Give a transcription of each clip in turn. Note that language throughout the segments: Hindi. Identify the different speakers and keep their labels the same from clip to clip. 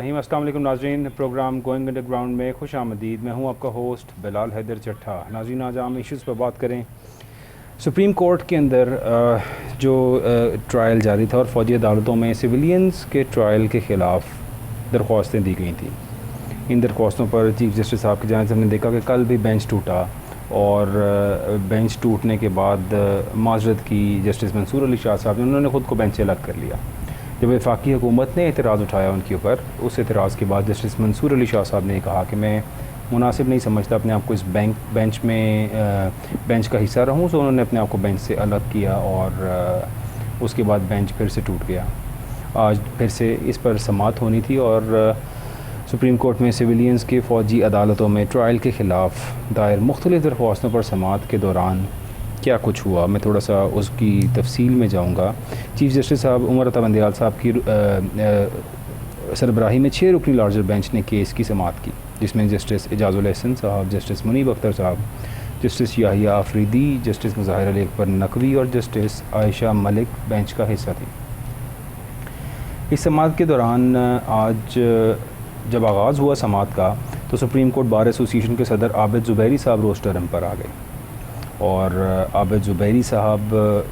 Speaker 1: रहीम। अस्सलाम वालेकुम नाज़रीन, प्रोग्राम गोइंग अंडरग्राउंड में खुश आमदीद। मैं हूँ आपका होस्ट बिलाल हैदर चट्ठा। नाज़रीन, आज हम इश्यूज़ पर बात करें। सुप्रीम कोर्ट के अंदर जो ट्रायल जारी था और फ़ौजी अदालतों में सिविलियंस के ट्रायल के ख़िलाफ़ दरख्वास्तें दी गई थी। इन दरख्वास्तों पर चीफ जस्टिस साहब की जानिब से हमने देखा कि कल भी बेंच टूटा और बेंच टूटने के बाद माजरत की जस्टिस मंसूर अली शाह साहब ने, उन्होंने ख़ुद को बेंच से अलग कर लिया। जब वफाकी हुकूमत ने एतराज़ उठाया उनके ऊपर, उस एतराज़ के बाद जस्टिस मंसूर अली शाह साहब ने कहा कि मैं मुनासिब नहीं समझता अपने आप को इस बेंच का हिस्सा रहूँ। तो उन्होंने अपने आप को बेंच से अलग किया और उसके बाद बेंच फिर से टूट गया। आज फिर से इस पर समाअत होनी थी और सुप्रीम कोर्ट में सिविलियंस के फ़ौजी अदालतों में ट्रायल के ख़िलाफ़ दायर मुख्तलिफ़ दरख्वास्तों पर समाअत के दौरान क्या कुछ हुआ, मैं थोड़ा सा उसकी तफसील में जाऊंगा। चीफ जस्टिस साहब उमर अता बंदयाल साहब की सरबराही में 6 रुकनी लार्जर बेंच ने केस की समाअत की, जिसमें जस्टिस एजाज़ुल एहसन साहब, जस्टिस मुनीब अख्तर साहब, जस्टिस याहिया आफरीदी, जस्टिस मुज़ाहिर अली अकबर नकवी और जस्टिस आयशा मलिक बेंच का हिस्सा थी। इस समाअत के दौरान आज जब आगाज़ हुआ समाअत का, तो सुप्रीम कोर्ट बार एसोसिएशन के सदर आबिद ज़ुबैरी साहब रोस्टरम पर आ गए और आबिद ज़ुबैरी साहब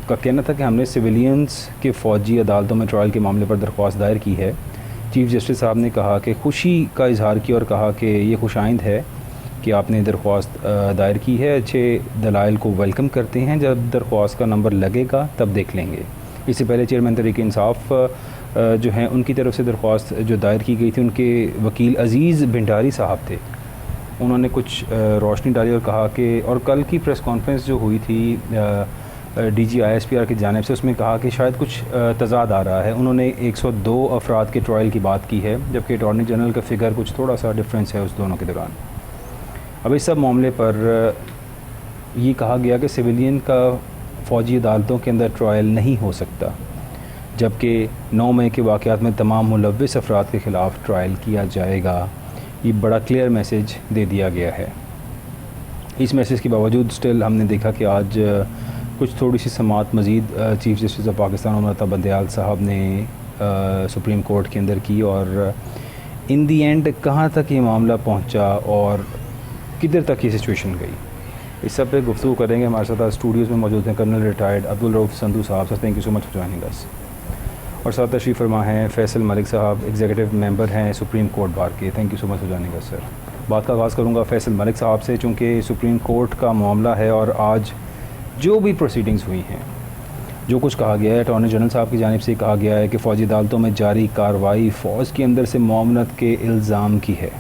Speaker 1: का कहना था कि हमने सिविलियंस के फ़ौजी अदालतों में ट्रायल के मामले पर दरख्वास्त दायर की है। चीफ जस्टिस साहब ने कहा कि खुशी का इजहार किया और कहा कि ये खुशाइंद है कि आपने दरख्वास्त दायर की है, अच्छे दलाइल को वेलकम करते हैं, जब दरख्वास्त का नंबर लगेगा तब देख लेंगे। इससे पहले चेयरमैन तहरीक इंसाफ जो हैं, उनकी तरफ से दरख्वास्त जो दायर की गई थी, उनके वकील अज़ीज़ भिंडारी साहब थे, उन्होंने कुछ रोशनी डाली और कहा कि, और कल की प्रेस कॉन्फ्रेंस जो हुई थी DG ISPR की जानिब से, उसमें कहा कि शायद कुछ तज़ाद आ रहा है। उन्होंने 102 अफराद के ट्रायल की बात की है, जबकि अटॉर्नी जनरल का फ़िगर कुछ थोड़ा सा डिफरेंस है उस दोनों के दौरान। अब इस सब मामले पर ये कहा गया कि सिविलियन का फ़ौजी अदालतों के अंदर ट्रायल नहीं हो सकता, जबकि 9 मई के वाक़यात में तमाम मुलव्विस अफराद के ख़िलाफ़ ट्रायल किया जाएगा। ये बड़ा क्लियर मैसेज दे दिया गया है। इस मैसेज के बावजूद स्टिल हमने देखा कि आज कुछ थोड़ी सी समाअत मज़ीद chief justice of Pakistan Umar Ata Bandial साहब ने सुप्रीम कोर्ट के अंदर की और इन दी एंड कहाँ तक ये मामला पहुँचा और किधर तक ये सिचुएशन गई, इस सब पे गुफ्तगू करेंगे। हमारे साथ आज स्टूडियोज़ में मौजूद हैं कर्नल रिटायर्ड अब्दुल रऊफ़ संधू साहब। Sir, thank you so much for joining us. और साथ तशरीफ़ फरमा हैं फैसल मलिक साहब, एग्जीक्यूटिव मेंबर हैं सुप्रीम कोर्ट बार के। Thank you so much for joining us sir. बात का आगाज़ करूँगा फैसल मलिक साहब से, चूँकि सुप्रीम कोर्ट का मामला है और आज जो भी प्रोसीडिंग्स हुई हैं, जो कुछ कहा गया है, अटॉर्नी जनरल साहब की जानिब से कहा गया है कि फ़ौजी अदालतों में जारी कार्रवाई फ़ौज के अंदर से मुआवनत के इल्ज़ाम की है,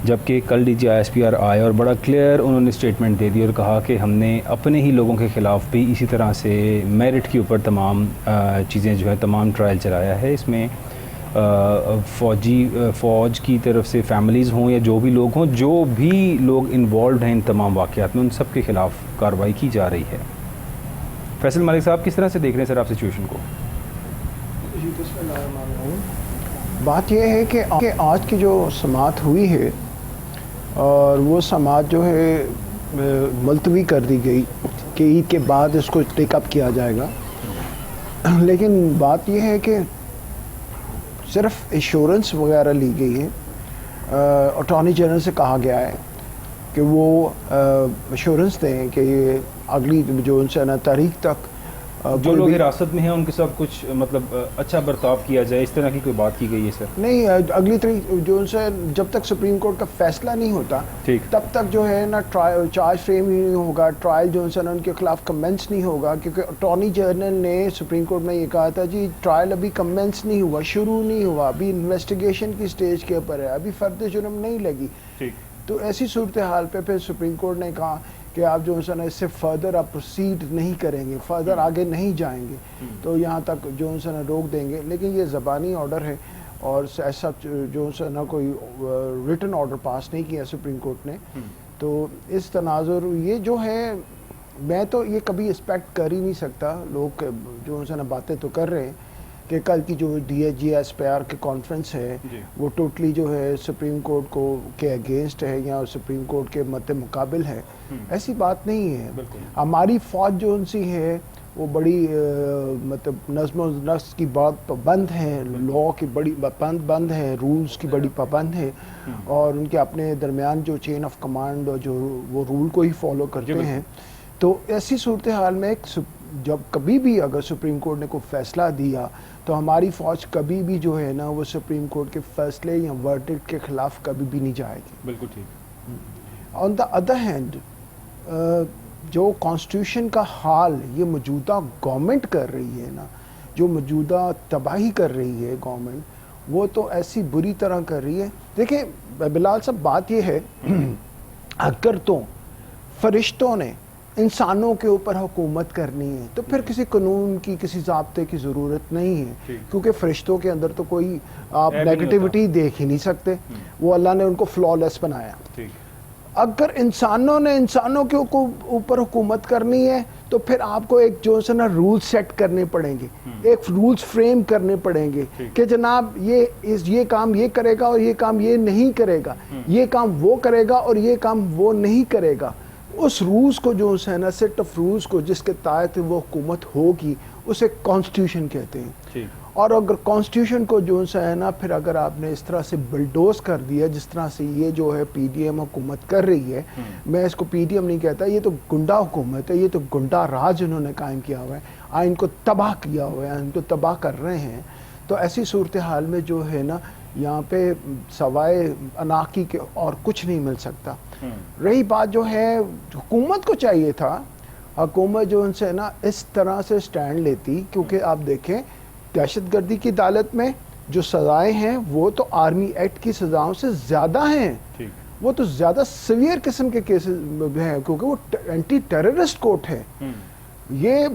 Speaker 1: जबकि कल DG ISPR आए और बड़ा क्लियर उन्होंने स्टेटमेंट दे दी और कहा कि हमने अपने ही लोगों के ख़िलाफ़ भी इसी तरह से मेरिट के ऊपर तमाम चीज़ें जो है, तमाम ट्रायल चलाया है। इसमें फ़ौज की तरफ से फैमिलीज़ हों या जो भी लोग हों, जो भी लोग इन्वॉल्व हैं इन तमाम वाक़यात में, उन सब के ख़िलाफ़ कार्रवाई की जा रही है। फैसल मलिक साहब, किस तरह से देख रहे हैं सर आप सिचुएशन को?
Speaker 2: बात यह है कि आज की जो समाअत हुई है और वो समाअत जो है मुलतवी कर दी गई कि ईद के बाद इसको टेकअप किया जाएगा। लेकिन बात यह है कि सिर्फ एश्योरेंस वगैरह ली गई है। अटॉर्नी जनरल से कहा गया है कि वो एश्योरेंस दें कि ये अगली जो उनसे ना तारीख तक
Speaker 1: जो लोग हिरासत में हैं उनके साथ कुछ मतलब अच्छा बर्ताव किया जाए, इस तरह की कोई बात की गई है सर?
Speaker 2: नहीं, अगली तारीख जो उनसे जब तक सुप्रीम कोर्ट का फैसला नहीं होता तब तक जो है ना ट्रायल चार्ज फ्रेम ही नहीं होगा, ट्रायल जो है ना उनके खिलाफ कमेंस नहीं होगा, क्योंकि अटॉर्नी जनरल ने सुप्रीम कोर्ट में ये कहा था जी ट्रायल अभी कमेंस नहीं हुआ, शुरू नहीं हुआ, अभी इन्वेस्टिगेशन की स्टेज के ऊपर है, अभी फर्द जुर्म नहीं लगी। तो ऐसी सूरत हाल पे फिर सुप्रीम कोर्ट ने कहा कि आप जो है ना इससे फर्दर आप प्रोसीड नहीं करेंगे, फर्दर आगे नहीं जाएंगे, तो यहाँ तक जो है ना रोक देंगे। लेकिन ये ज़बानी ऑर्डर है और ऐसा जो है ना कोई रिटन ऑर्डर पास नहीं किया सुप्रीम कोर्ट ने। तो इस तनाजुर ये जो है, मैं तो ये कभी एक्सपेक्ट कर ही नहीं सकता। लोग जो है ना बातें तो कर रहे हैं कि कल की जो DG ISPR की कॉन्फ्रेंस है वो टोटली जो है सुप्रीम कोर्ट को के अगेंस्ट है या सुप्रीम कोर्ट के मद्दे मुकाबिल है। ऐसी बात नहीं है। हमारी फ़ौज जो उनसी है वो बड़ी मतलब नज़्म और नस्क की बहुत पाबंद हैं, लॉ की बड़ी पाबंद हैं, रूल्स की बड़ी पाबंद है, और उनके अपने दरमियान जो चेन ऑफ कमांड और जो वो रूल को ही फॉलो करते हैं। तो ऐसी सूरत हाल में जब कभी भी अगर सुप्रीम कोर्ट ने कोई फ़ैसला दिया तो हमारी फ़ौज कभी भी जो है ना वो सुप्रीम कोर्ट के फ़ैसले या वर्डिक्ट के ख़िलाफ़ कभी भी नहीं जाएगी।
Speaker 1: बिल्कुल ठीक।
Speaker 2: ऑन द अदर हैंड जो कॉन्स्टिट्यूशन का हाल ये मौजूदा गवर्नमेंट कर रही है ना, जो मौजूदा तबाही कर रही है गवर्नमेंट, वो तो ऐसी बुरी तरह कर रही है। देखिए बिलाल साहब, बात ये है अगर तो फरिश्तों ने इंसानों के ऊपर हुकूमत करनी है तो फिर किसी कानून की, किसी ज़ाब्ते की ज़रूरत नहीं है, क्योंकि फरिश्तों के अंदर तो कोई आप नेगेटिविटी देख ही नहीं सकते, वो अल्लाह ने उनको फ्लॉलेस बनाया। अगर इंसानों ने इंसानों के ऊपर हुकूमत करनी है तो फिर आपको एक जो है ना रूल सेट करने पड़ेंगे, एक रूल्स फ्रेम करने पड़ेंगे कि जनाब ये काम ये करेगा और ये काम ये नहीं करेगा, ये काम वो करेगा और ये काम वो नहीं करेगा। उस रूल्स को जो है ना, सेट ऑफ रूल्स को जिसके तहत वो हुकूमत होगी, उसे कॉन्स्टिट्यूशन कहते हैं। और अगर कॉन्स्टिट्यूशन को जो है ना फिर अगर आपने इस तरह से बुलडोज कर दिया जिस तरह से ये जो है पीडीएम हुकूमत कर रही है, मैं इसको पीडीएम नहीं कहता, ये तो गुंडा हुकूमत है, ये तो गुंडा राज उन्होंने कायम किया हुआ है, आइन को तबाह किया हुआ है, इनको तबाह कर रहे हैं। तो ऐसी सूरत हाल में जो है ना यहाँ पे सवाए अनाकी के और कुछ नहीं मिल सकता। रही बात जो है, हुकूमत को चाहिए था, हुकूमत जो उनसे ना इस तरह से स्टैंड लेती, क्योंकि आप देखें दहशतगर्दी की अदालत में जो सज़ाएं हैं वो तो आर्मी एक्ट की सज़ाओं से ज़्यादा हैं, वो तो ज़्यादा सीवियर किस्म के केसेस हैं, क्योंकि वो एंटी टेररिस्ट कोर्ट है। ये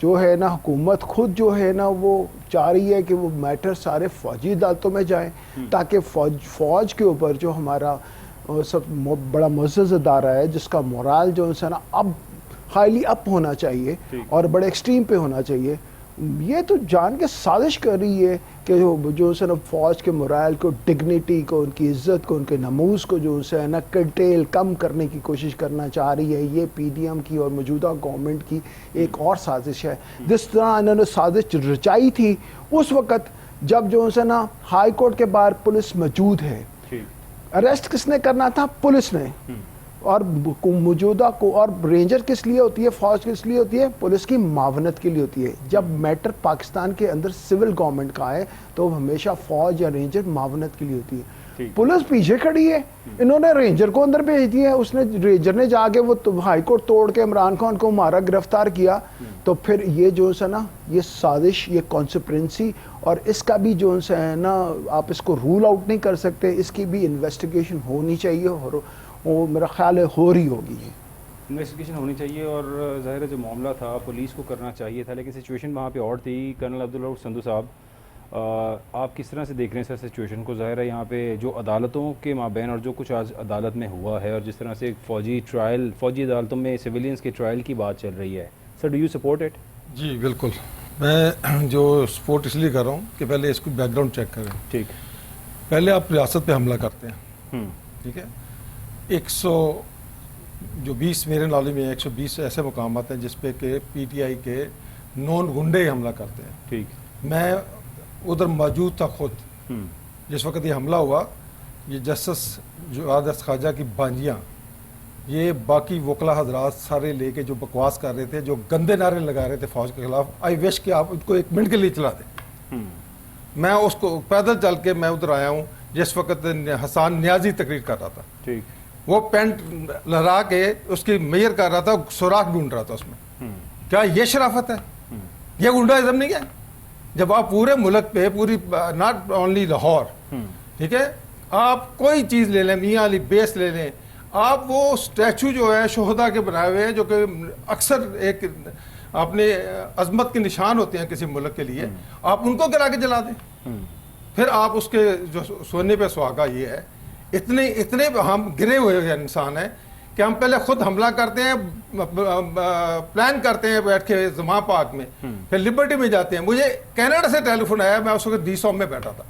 Speaker 2: जो है ना हुकूमत खुद जो है ना वो चाह रही है कि वो मैटर सारे फौजी अदालतों में जाए, ताकि फौज के ऊपर जो हमारा सब बड़ा मुअज़्ज़ज़ अदारा है जिसका मोराल जो है ना अब हाईली अप होना चाहिए और बड़े एक्सट्रीम पे होना चाहिए, ये तो जान के साजिश कर रही है कि जो है ना फ़ौज के मोराल को, डिग्निटी को, उनकी इज़्ज़त को, उनके नमूज़ को जो है ना कर्टेल कम करने की कोशिश करना चाह रही है। ये पीडीएम की और मौजूदा गवर्नमेंट की एक और साजिश है। जिस तरह इन्होंने साजिश रचाई थी उस वक़्त जब जो है ना हाई कोर्ट के बाहर पुलिस मौजूद है, अरेस्ट किसने करना था? पुलिस ने। और मौजूदा को, और रेंजर किस लिए होती है, फौज किस लिए होती है? पुलिस की मावनत के लिए होती है। जब मैटर पाकिस्तान के अंदर सिविल गवर्नमेंट का है तो हमेशा फौज या रेंजर मावनत के लिए होती है। पुलिस पीछे खड़ी है, इन्होंने रेंजर को अंदर भेज दिया, उसने रेंजर ने जाके वो तो हाई कोर्ट तोड़ के इमरान खान को मारा, गिरफ्तार किया। तो फिर ये जो है ना ये साजिश, ये कॉन्स्पिरेंसी, और इसका भी जो है ना आप इसको रूल आउट नहीं कर सकते, इसकी भी इन्वेस्टिगेशन होनी चाहिए, और वो मेरा ख्याल है हो रही होगी।
Speaker 1: इन्वेस्टिगेशन होनी चाहिए और ज़ाहिर है जो मामला था पुलिस को करना चाहिए था, लेकिन सिचुएशन वहाँ पे और थी। कर्नल अब्दुल रऊफ़ संधू साहब, आप किस तरह से देख रहे हैं सर सिचुएशन को? ज़ाहिर है यहाँ पे जो अदालतों के माबैन और जो कुछ आज अदालत में हुआ है, और जिस तरह से फ़ौजी अदालतों में सिविलियंस के ट्रायल की बात चल रही है, sir do you support it?
Speaker 3: जी बिल्कुल, मैं जो सपोर्ट इसलिए कर रहा हूँ कि पहले इसको बैकग्राउंड चेक करें। ठीक, पहले आप रियासत पे हमला करते हैं, ठीक है, 120 मेरे नॉलेज में 120 ऐसे मुकाम हैं जिस पे के पीटीआई के नॉन गुंडे हमला करते हैं। ठीक, मैं उधर मौजूद था खुद जिस वक्त ये हमला हुआ। ये जस्टिस जवाद ख्वाजा की बांजियाँ, ये बाकी वकला हजरात सारे लेके जो बकवास कर रहे थे, जो गंदे नारे लगा रहे थे फौज के खिलाफ, आई विश कि आप उनको 1 मिनट के लिए चला दें। मैं उसको पैदल चल के मैं उधर आया हूँ जिस वक्त हसान न्याजी तकरीर कर रहा था। ठीक, वो पेंट लहरा के उसकी मेयर कर रहा था, सुराख ढूंढ रहा था उसमें। क्या ये शराफत है? ये गुंडाइज़म नहीं है? जब आप पूरे मुल्क पे, पूरी नॉट ओनली लाहौर, ठीक है, आप कोई चीज़ ले लें, मियाँ अली बेस ले लें, आप वो स्टैचू जो है शोहदा के बनाए हुए हैं जो कि अक्सर एक अपने अजमत के निशान होते हैं किसी मुल्क के लिए, आप उनको गिरा के जला दें। फिर आप उसके जो सोने पे सुहागा ये है, इतने हम गिरे हुए इंसान हैं कि हम पहले खुद हमला करते हैं, प्लान करते हैं बैठ के जमा पार्क में, फिर लिबर्टी में जाते हैं। मुझे कनाडा से टेलीफोन आया, मैं उस वक्त D-SOM में बैठा था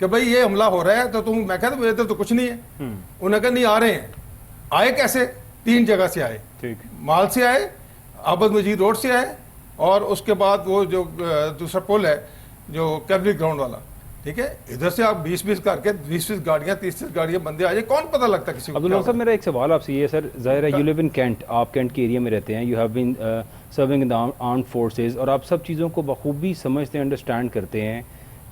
Speaker 3: कि भाई ये हमला हो रहा है, तो तुम, मैं कहता इधर तो कुछ नहीं है। उन्होंने कहा नहीं आ रहे हैं। आए कैसे? 3 जगह से आए, ठीक, माल से आए, आबद मजीद रोड से आए, और उसके बाद वो जो दूसरा पुल है जो कैवरी ग्राउंड वाला, ठीक है, इधर से आप 20-20 करके 20-20 गाड़ियां 30-30 गाड़ियां बंदे आ जाए, कौन पता लगता किसी को।
Speaker 1: अब्दुल्ला साहब, मेरा एक सवाल आपसे ये है सर, ज़ाहिर है यू लिव इन कैंट, आप कैंट के एरिया में रहते हैं, you have been serving in the armed forces, और आप सब चीज़ों को बखूबी समझते हैं, अंडरस्टैंड करते हैं।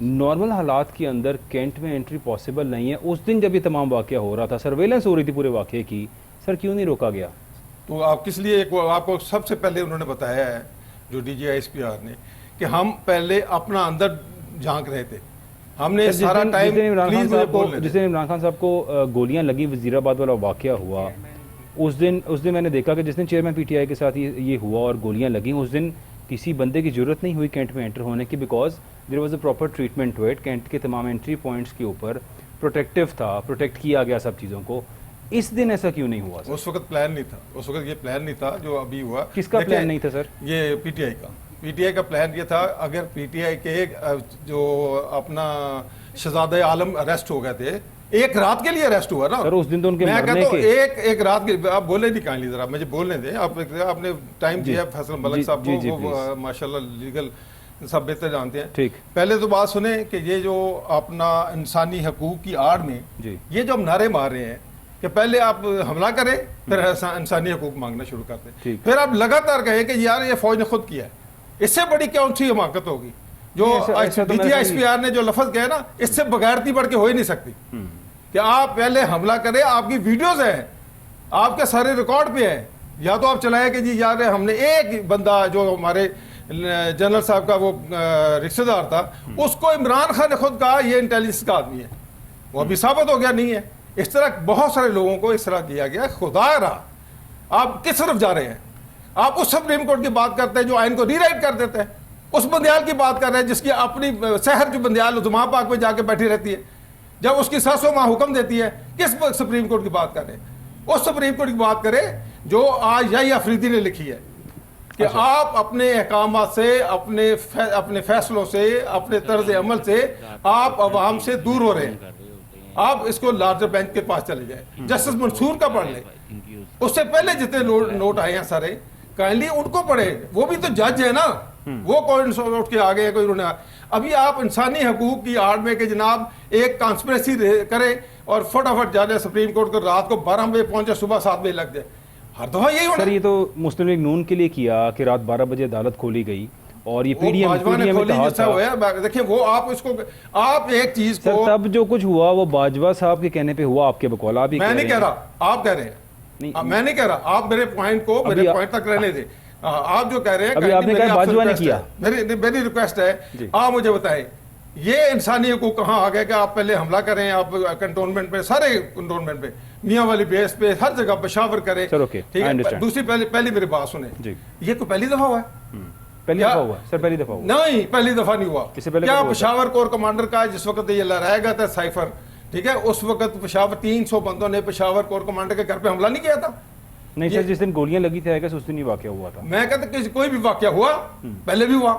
Speaker 1: नॉर्मल हालात के अंदर कैंट में एंट्री पॉसिबल नहीं है। उस दिन जब ये तमाम वाक़या हो रहा था, सर्वेलेंस हो रही थी पूरे वाक़े की, सर क्यों नहीं रोका गया?
Speaker 3: तो आप किस लिए, आपको सबसे पहले उन्होंने बताया है जो DGISPR ने, कि हम पहले अपना अंदर झांक रहे थे, हमने सारा टाइम।
Speaker 1: जिस दिन इमरान खान साहब को गोलियां लगी, वजीराबाद वाला वाक़या हुआ, उस दिन मैंने देखा कि जिस दिन चेयरमैन PTI के साथ ये हुआ और गोलियां लगी, उस दिन किसी बंदे की ज़रूरत नहीं हुई कैंट में एंटर होने की, because there was a proper treatment to it. Cantt के तमाम एंट्री पॉइंट्स के ऊपर प्रोटेक्टिव था, प्रोटेक्ट किया गया सब चीज़ों को। इस दिन ऐसा क्यों नहीं हुआ सर?
Speaker 3: उस वक्त प्लान नहीं था, उस वक्त ये प्लान नहीं था जो अभी हुआ।
Speaker 1: किसका प्लान नहीं था सर?
Speaker 3: ये PTI का प्लान ये था, अगर PTI के जो अपना शहजादे आलम अरेस्ट हो गए थे, एक रात के लिए अरेस्ट हुआ ना
Speaker 1: सर, उस दिन तो उनके
Speaker 3: मैं
Speaker 1: मरने
Speaker 3: कहता
Speaker 1: के
Speaker 3: एक रात के, आप बोले नहीं काइंडली, जरा मुझे बोलने दें। आपने टाइम दिया फैसल मलिक साहब को, वो माशाल्लाह लीगल सब बेहतर जानते हैं। ठीक, पहले तो बात सुने कि ये जो अपना इंसानी हकूक की आड़ में ये जो हम नारे मार रहे हैं कि पहले आप हमला करें फिर इंसानी हकूक मांगना शुरू करते हैं, फिर आप लगातार कहे कि यार ये फौज ने खुद किया है, इससे बड़ी कौन सी हमाकत होगी? जो DGISPR ने जो लफ्ज कहे ना, इससे बगैरती बढ़ के हो ही नहीं सकती कि आप पहले हमला करें। आपकी वीडियोस हैं, आपके सारे रिकॉर्ड पे हैं, या तो आप चलाए कि जी यार हमने एक बंदा जो हमारे जनरल साहब का वो रिश्तेदार था, उसको इमरान खान ने खुद कहा ये इंटेलिजेंस का आदमी है, वो अभी साबित हो गया नहीं है। इस तरह बहुत सारे लोगों को इस तरह किया गया। खुदा रहा आप किस तरफ जा रहे हैं? आप उस सुप्रीम कोर्ट की बात करते हैं जो आइन को रीराइट कर देते हैं, उस बंदयाल की बात कर रहे हैं जिसकी अपनी शहर जो बंदयाल उदमा पाक में जाके बैठी रहती है, जब उसकी सासों माँ हुक्म देती है। किस सुप्रीम कोर्ट की बात कर रहे हैं? उस सुप्रीम कोर्ट की बात करें जो आज यही अफरीदी ने लिखी है कि आप अपने अहकाम से, अपने फैसलों से, अपने तर्ज अमल से आप अवाम से दूर हो रहे हैं। आप इसको लार्जर बेंच के पास चले जाए, जस्टिस मंसूर का पढ़ ले, उससे पहले जितने नोट आए हैं सारे काइंडली उनको पढ़े, वो भी तो जज है ना, वो कौन उठ के आ गए कोई उन्होंने। अभी आप इंसानी हकूक की आड़ में कि जनाब एक कॉन्स्पिरेसी करे और फटाफट जाने सुप्रीम कोर्ट को, रात को 12 बजे पहुंचे, सुबह 7 बजे लग जाए, हर दफा यही होना।
Speaker 1: सर ये तो मुस्लिम लीग नून के लिए किया कि रात 12 बजे अदालत खोली गई और ये पीडीएम
Speaker 3: देखिए वो आप इसको, आप एक चीज को,
Speaker 1: तब जो कुछ हुआ वो बाजवा साहब के कहने पे हुआ, आपके बकौल आप ही
Speaker 3: मैं नहीं कह रहा, आप कह रहे हैं, मैं नहीं कह रहा, आप मेरे पॉइंट को मेरे पॉइंट तक रहने दे। आप जो कह रहे हैं,
Speaker 1: अभी आपने कहा बाजवा ने किया,
Speaker 3: मेरी रिक्वेस्ट है आप मुझे बताएं ये इंसानी हकूक कहाँ आ गया कि आप पहले हमला करें, आप कंटोनमेंट पे, सारे कंटोनमेंट पे, मियाँ वाली बेस पे, हर जगह पेशावर करें, ठीक है। दूसरी पहली मेरी बात सुने, ये तो पहली दफा हुआ है,
Speaker 1: पहली दफा हुआ सर, पहली दफा हुआ
Speaker 3: नहीं, पहली दफा नहीं हुआ। क्या पेशावर कोर कमांडर का जिस वक्त ये लहराएगा था साइफर, ठीक है, उस वक्त पेशावर 300 बंदों ने पेशावर कोर कमांडर के घर पे हमला नहीं किया था?
Speaker 1: नहीं सर, जिस दिन गोलियां लगी थी उस दिन ही वाकया हुआ था।
Speaker 3: मैं कहता कि कोई भी वाकया हुआ, पहले भी हुआ,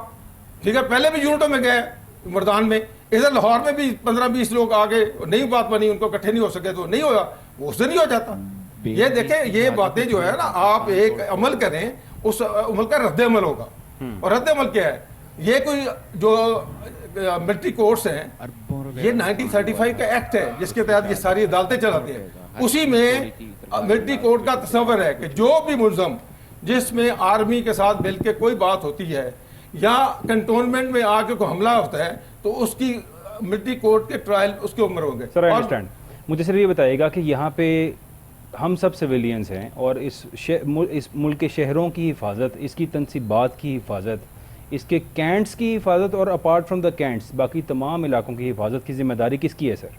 Speaker 3: ठीक है, पहले भी यूनिटों में गए मर्दान में, इधर लाहौर में भी 15-20 लोग आगे, नहीं बात बनी, उनको इकट्ठे नहीं हो सके तो नहीं होगा, वो उस दिन ही हो जाता। ये देखें, ये बातें जो है ना, आप एक अमल करें, उस अमल का रद्द अमल होगा। और रद्द अमल क्या है? ये कोई जो मिलिट्री कोर्ट्स हैं, ये 1935 का एक्ट है जिसके तहत ये सारी अदालतें चलाते हैं। उसी में मिलिट्री कोर्ट का तस्वर है कि जो भी मुलजम जिसमें आर्मी के साथ मिलकर कोई बात होती है या कंटोनमेंट में आके कोई हमला होता है तो उसकी मिलिट्री कोर्ट के ट्रायल उसके उम्र होंगे।
Speaker 1: Sir I understand. मुझे सिर्फ ये बताइएगा कि यहाँ पे हम सब सिविलियंस हैं और इस मुल्क के शहरों की हिफाजत, इसकी तनसीबात की हिफाजत, इसके कैंट्स की हिफाजत और अपार्ट फ्रॉम द कैंट्स बाकी तमाम इलाकों की हिफाजत की जिम्मेदारी किसकी है सर?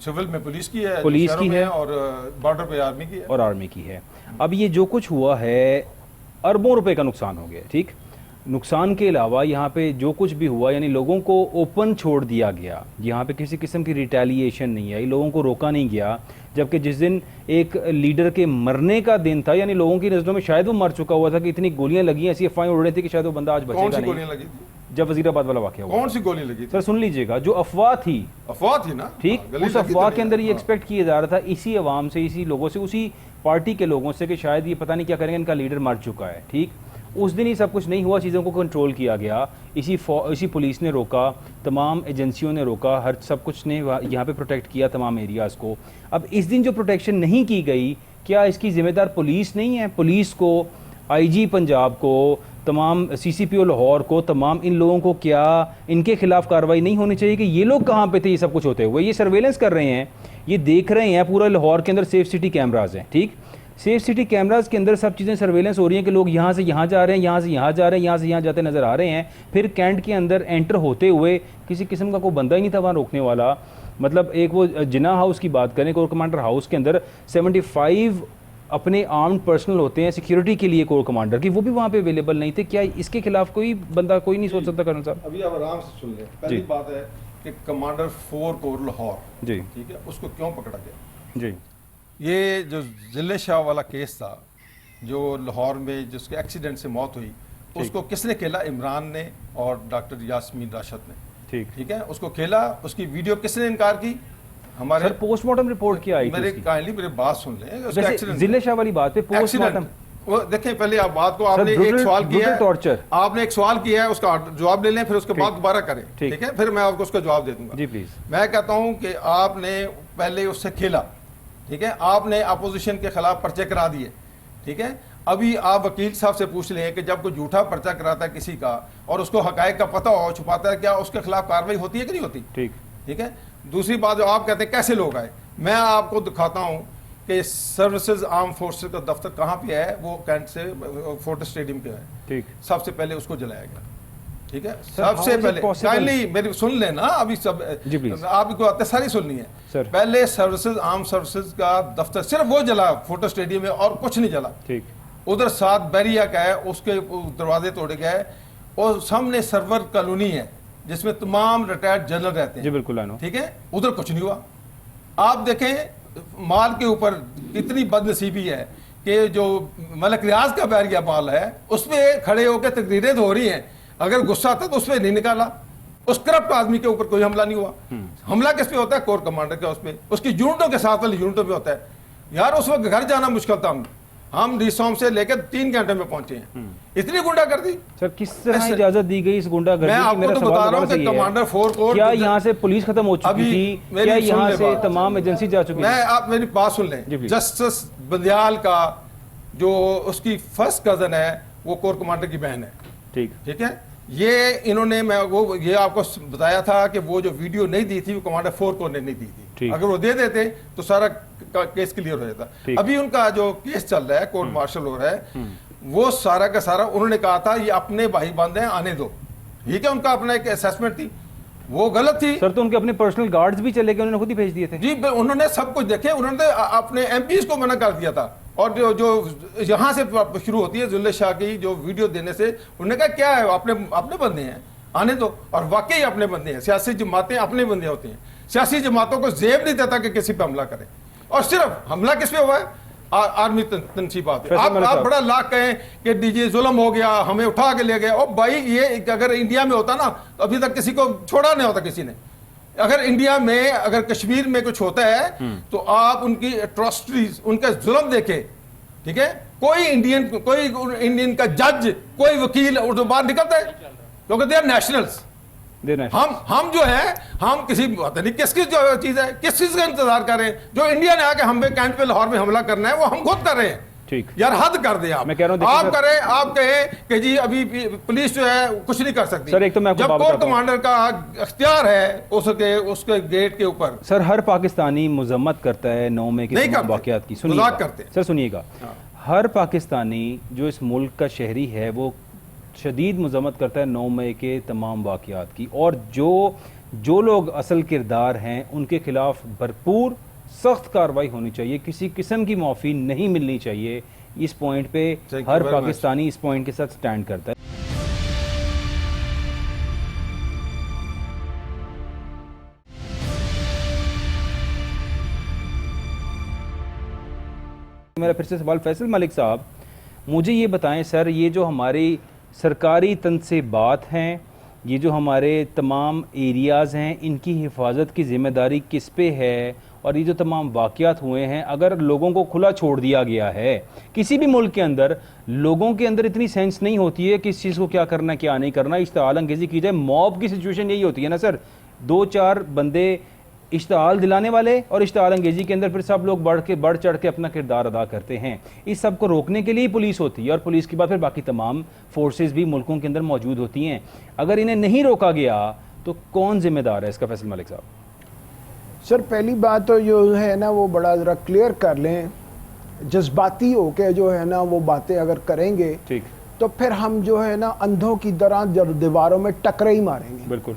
Speaker 3: सिविल में पुलिस की है,
Speaker 1: पुलिस की है
Speaker 3: और बॉर्डर पे आर्मी की है,
Speaker 1: और आर्मी की है। अब ये जो कुछ हुआ है, अरबों रुपए का नुकसान हो गया, ठीक। नुकसान के अलावा यहाँ पे जो कुछ भी हुआ, यानी लोगों को ओपन छोड़ दिया गया, यहाँ पे किसी किस्म की रिटेलिएशन नहीं आई, लोगों को रोका नहीं गया। जबकि जिस दिन एक लीडर के मरने का दिन था, यानी लोगों की नज़रों में शायद वो मर चुका हुआ था कि इतनी गोलियां लगी, ऐसी अफवाहें उड़ रही थी कि शायद वो बंदा आज बचेगा नहीं।
Speaker 3: गोलियां लगी थी
Speaker 1: जब वजीराबाद वाला वाकया हुआ।
Speaker 3: कौन सी गोली लगी थी?
Speaker 1: सर सुन लीजिएगा, जो अफवाह थी ना, ठीक, उस अफवाह के अंदर ये एक्सपेक्ट किया जा रहा था इसी अवाम से, इसी लोगों से, उसी पार्टी के लोगों से कि शायद ये पता नहीं क्या करेंगे, इनका लीडर मर चुका है, ठीक। उस दिन ही सब कुछ नहीं हुआ, चीज़ों को कंट्रोल किया गया, इसी पुलिस ने रोका, तमाम एजेंसियों ने रोका, हर सब कुछ ने यहाँ पे प्रोटेक्ट किया तमाम एरियाज़ को। अब इस दिन जो प्रोटेक्शन नहीं की गई, क्या इसकी ज़िम्मेदार पुलिस नहीं है? पुलिस को, आईजी पंजाब को, तमाम सीसीपीओ लाहौर को, तमाम इन लोगों को क्या इनके खिलाफ कार्रवाई नहीं होनी चाहिए कि ये लोग कहाँ पे थे ये सब कुछ होते हुए? ये सर्वेलेंस कर रहे हैं, ये देख रहे हैं, पूरा लाहौर के अंदर सेफ सिटी कैमराज हैं, ठीक, सेफ सिटी कैमराज के अंदर सब चीज़ें सर्वेलेंस हो रही हैं कि लोग यहाँ से यहाँ जा रहे हैं, यहाँ से यहाँ जा रहे हैं, यहाँ से यहाँ जाते नज़र आ रहे हैं। फिर कैंट के अंदर एंटर होते हुए किसी किस्म का कोई बंदा ही नहीं था वहाँ रोकने वाला। मतलब एक वो जिना हाउस की बात करें, कोर कमांडर हाउस के अंदर 75 अपने आर्म्ड पर्सनल होते हैं सिक्योरिटी के लिए कोर कमांडर की, वो भी वहाँ पे अवेलेबल नहीं थे। क्या इसके खिलाफ कोई बंदा कोई नहीं सोच सकता? कर्नल साहब
Speaker 3: अभी आप आराम से सुन लें। पहली बात है कि कमांडर 4 कोर लाहौर,
Speaker 1: जी,
Speaker 3: ठीक है, उसको क्यों पकड़ा गया?
Speaker 1: जी,
Speaker 3: ये जो जिले शाह वाला केस था, जो लाहौर में जिसके एक्सीडेंट से मौत हुई, उसको किसने खेला? इमरान ने और डॉक्टर यास्मीन राशिद ने, ठीक है, उसको खेला। उसकी वीडियो किसने इनकार की? हमारे
Speaker 1: सर पोस्टमार्टम रिपोर्ट क्या आई?
Speaker 3: मेरी बात सुन लें।
Speaker 1: जिले शाह वाली बात पे पोस्टमार्टम,
Speaker 3: वो देखें, पहले आप बात को, आपने एक सवाल किया है,
Speaker 1: टॉर्चर,
Speaker 3: आपने एक सवाल किया है, उसका जवाब ले लें, फिर उसके बाद दोबारा करें, ठीक है, फिर मैं आपको उसका जवाब दे दूंगा।
Speaker 1: जी प्लीज।
Speaker 3: मैं कहता हूं कि आपने पहले उससे खेला, ठीक है, आपने अपोजिशन के खिलाफ पर्चे करा दिए, ठीक है। अभी आप वकील साहब से पूछ लें कि जब कोई झूठा पर्चा कराता है किसी का और उसको हकायक का पता हो, छुपाता है, क्या उसके खिलाफ कार्रवाई होती है कि नहीं होती? ठीक है। दूसरी बात, जो आप कहते हैं कैसे लोग आए, मैं आपको दिखाता हूं कि सर्विसेज आर्म फोर्सेस का दफ्तर कहाँ पे है, वो कैंट से फोर्ट स्टेडियम पे है, ठीक। सबसे पहले उसको जलाया गया, ठीक है, सबसे पहले। काइंडली मेरी सुन लेना, अभी सब आपको आते सारी सुननी है। पहले सर्विसेज आर्म सर्विसेज का दफ्तर सिर्फ वो जला फोर्ट स्टेडियम में, और कुछ नहीं जला, ठीक। उधर 7 बैरिया का है, उसके दरवाजे तोड़े गए, और सामने सर्वर कॉलोनी है जिसमें तमाम रिटायर्ड जनरल रहते हैं, जी बिल्कुल, ठीक है, उधर कुछ नहीं हुआ। आप देखें माल के ऊपर कितनी बदनसीबी है कि जो मलक रियाज का बैरिया माल है उस पर खड़े होकर तकरीरें हो रही हैं, अगर गुस्सा था तो उस पर नहीं निकाला, उस करप्ट आदमी के ऊपर कोई हमला नहीं हुआ। हमला किस पे होता है? कोर कमांडर के, उस पे, उसकी यूनिटों के साथ वाली यूनिटों पे होता है। यार उस वक्त घर जाना मुश्किल था, हम रिसोम से लेकर 3 घंटे में पहुंचे हैं, इतनी गुंडागर्दी।
Speaker 1: सर किस तरह इजाजत दी गई इस गुंडागर्दी की?
Speaker 3: मैं आपको तो बता रहा हूं कि कमांडर 4 कोर,
Speaker 1: क्या यहाँ से पुलिस खत्म हो चुकी थी? क्या यहाँ से तमाम एजेंसी जा चुकी?
Speaker 3: मैं, आप मेरी बात सुन लें। जस्टिस बंदियाल का जो उसकी फर्स्ट कजन है वो कोर कमांडर की बहन है, ठीक है। ये इन्होंने, मैं वो ये आपको बताया था कि वो जो वीडियो नहीं दी थी वो कमांडर 4 कोर ने नहीं दी थी, अगर वो दे देते तो सारा केस क्लियर हो जाता। अभी उनका जो केस चल रहा है, कोर्ट मार्शल हो रहा है, वो सारा का सारा उन्होंने कहा था ये अपने भाई बंदे आने दो, ठीक है, उनका अपना एक असेसमेंट थी, वो गलत थी। सर तो उनके अपने पर्सनल गार्ड्स भी चले गए, उन्होंने खुद ही भेज दिए थे। जी उन्होंने सब कुछ देखे, उन्होंने अपने एमपीज को मना कर दिया था। और जो यहाँ से शुरू होती है जुल्ले शाह की जो वीडियो देने से, उन्होंने कहा क्या है, अपने बंदे हैं, आने दो। और वाकई अपने बंदे हैं, सियासी जमातें अपने बंदे होती हैं। सियासी जमातों को जेब नहीं देता कि किसी पे हमला करें, और सिर्फ हमला किस पे हुआ है? आर्मी तनसीबात। आप बड़ा लाख कहें कि डीजे जुल्म हो गया, हमें उठा के ले गए। और भाई ये अगर इंडिया में होता ना तो अभी तक किसी को छोड़ा नहीं होता किसी ने। अगर इंडिया में, अगर कश्मीर में कुछ होता है तो आप उनकी एट्रोसिटीज, उनका जुल्म देखें, ठीक है। कोई इंडियन का जज, कोई वकील उर्दू बाहर निकलता है, क्योंकि दे आर नेशनल्स। हम जो है, हम किसी किसकी जो चीज है, किस चीज का इंतजार कर रहे हैं? जो इंडिया ने आके हम पे कैंट पे लाहौर में हमला करना है वो हम खुद कर रहे हैं, ठीक। यार हद कर दे आप। मैं कह रहा हूं, आप करें, आप कहें कि जी अभी पुलिस जो है कुछ नहीं कर सकती। सर एक तो मैं जब कोर कमांडर का अख्तियार है उसके गेट के ऊपर। सर हर पाकिस्तानी मजम्मत करता है 9 मई के वाकयात की, सुनिएगा करते। सर सुनिएगा, हर पाकिस्तानी जो इस मुल्क का शहरी है वो शदीद मजम्मत करता है 9 मई के तमाम वाक़यात की, और जो लोग असल किरदार हैं उनके खिलाफ भरपूर सख्त कार्रवाई होनी चाहिए, किसी किस्म की माफ़ी नहीं मिलनी चाहिए। इस पॉइंट पे हर पाकिस्तानी इस पॉइंट के साथ स्टैंड करता है। मेरा फिर से सवाल, फैसल मलिक साहब मुझे ये बताएं सर, ये जो हमारी सरकारी तनसीबात हैं, ये जो हमारे तमाम एरियाज़ हैं, इनकी हिफाजत की ज़िम्मेदारी किस पे है?
Speaker 1: और ये जो तमाम वाक़यात हुए हैं, अगर लोगों को खुला छोड़ दिया गया है, किसी भी मुल्क के अंदर लोगों के अंदर इतनी सेंस नहीं होती है कि इस चीज़ को क्या करना क्या नहीं करना, इश्तिहाल अंगेज़ी की जाए। मॉब की सिचुएशन यही होती है ना सर, 2-4 बंदे इश्तिहाल दिलाने वाले और इश्तिहाल अंगेज़ी के अंदर फिर सब लोग बढ़ चढ़ के अपना किरदार अदा करते हैं। इस सब को रोकने के लिए ही पुलिस होती है और पुलिस के बाद फिर बाकी तमाम फोर्सेस भी मुल्कों के अंदर मौजूद होती हैं। अगर इन्हें नहीं रोका गया तो कौन जिम्मेदार है इसका, फैसल मलिक साहब?
Speaker 2: सर पहली बात तो जो है ना वो बड़ा ज़रा क्लियर कर लें, जज्बाती होके जो है ना वो बातें अगर करेंगे
Speaker 1: ठीक,
Speaker 2: तो फिर हम जो है ना अंधों की तरह दीवारों में टकरे ही मारेंगे।
Speaker 1: बिल्कुल।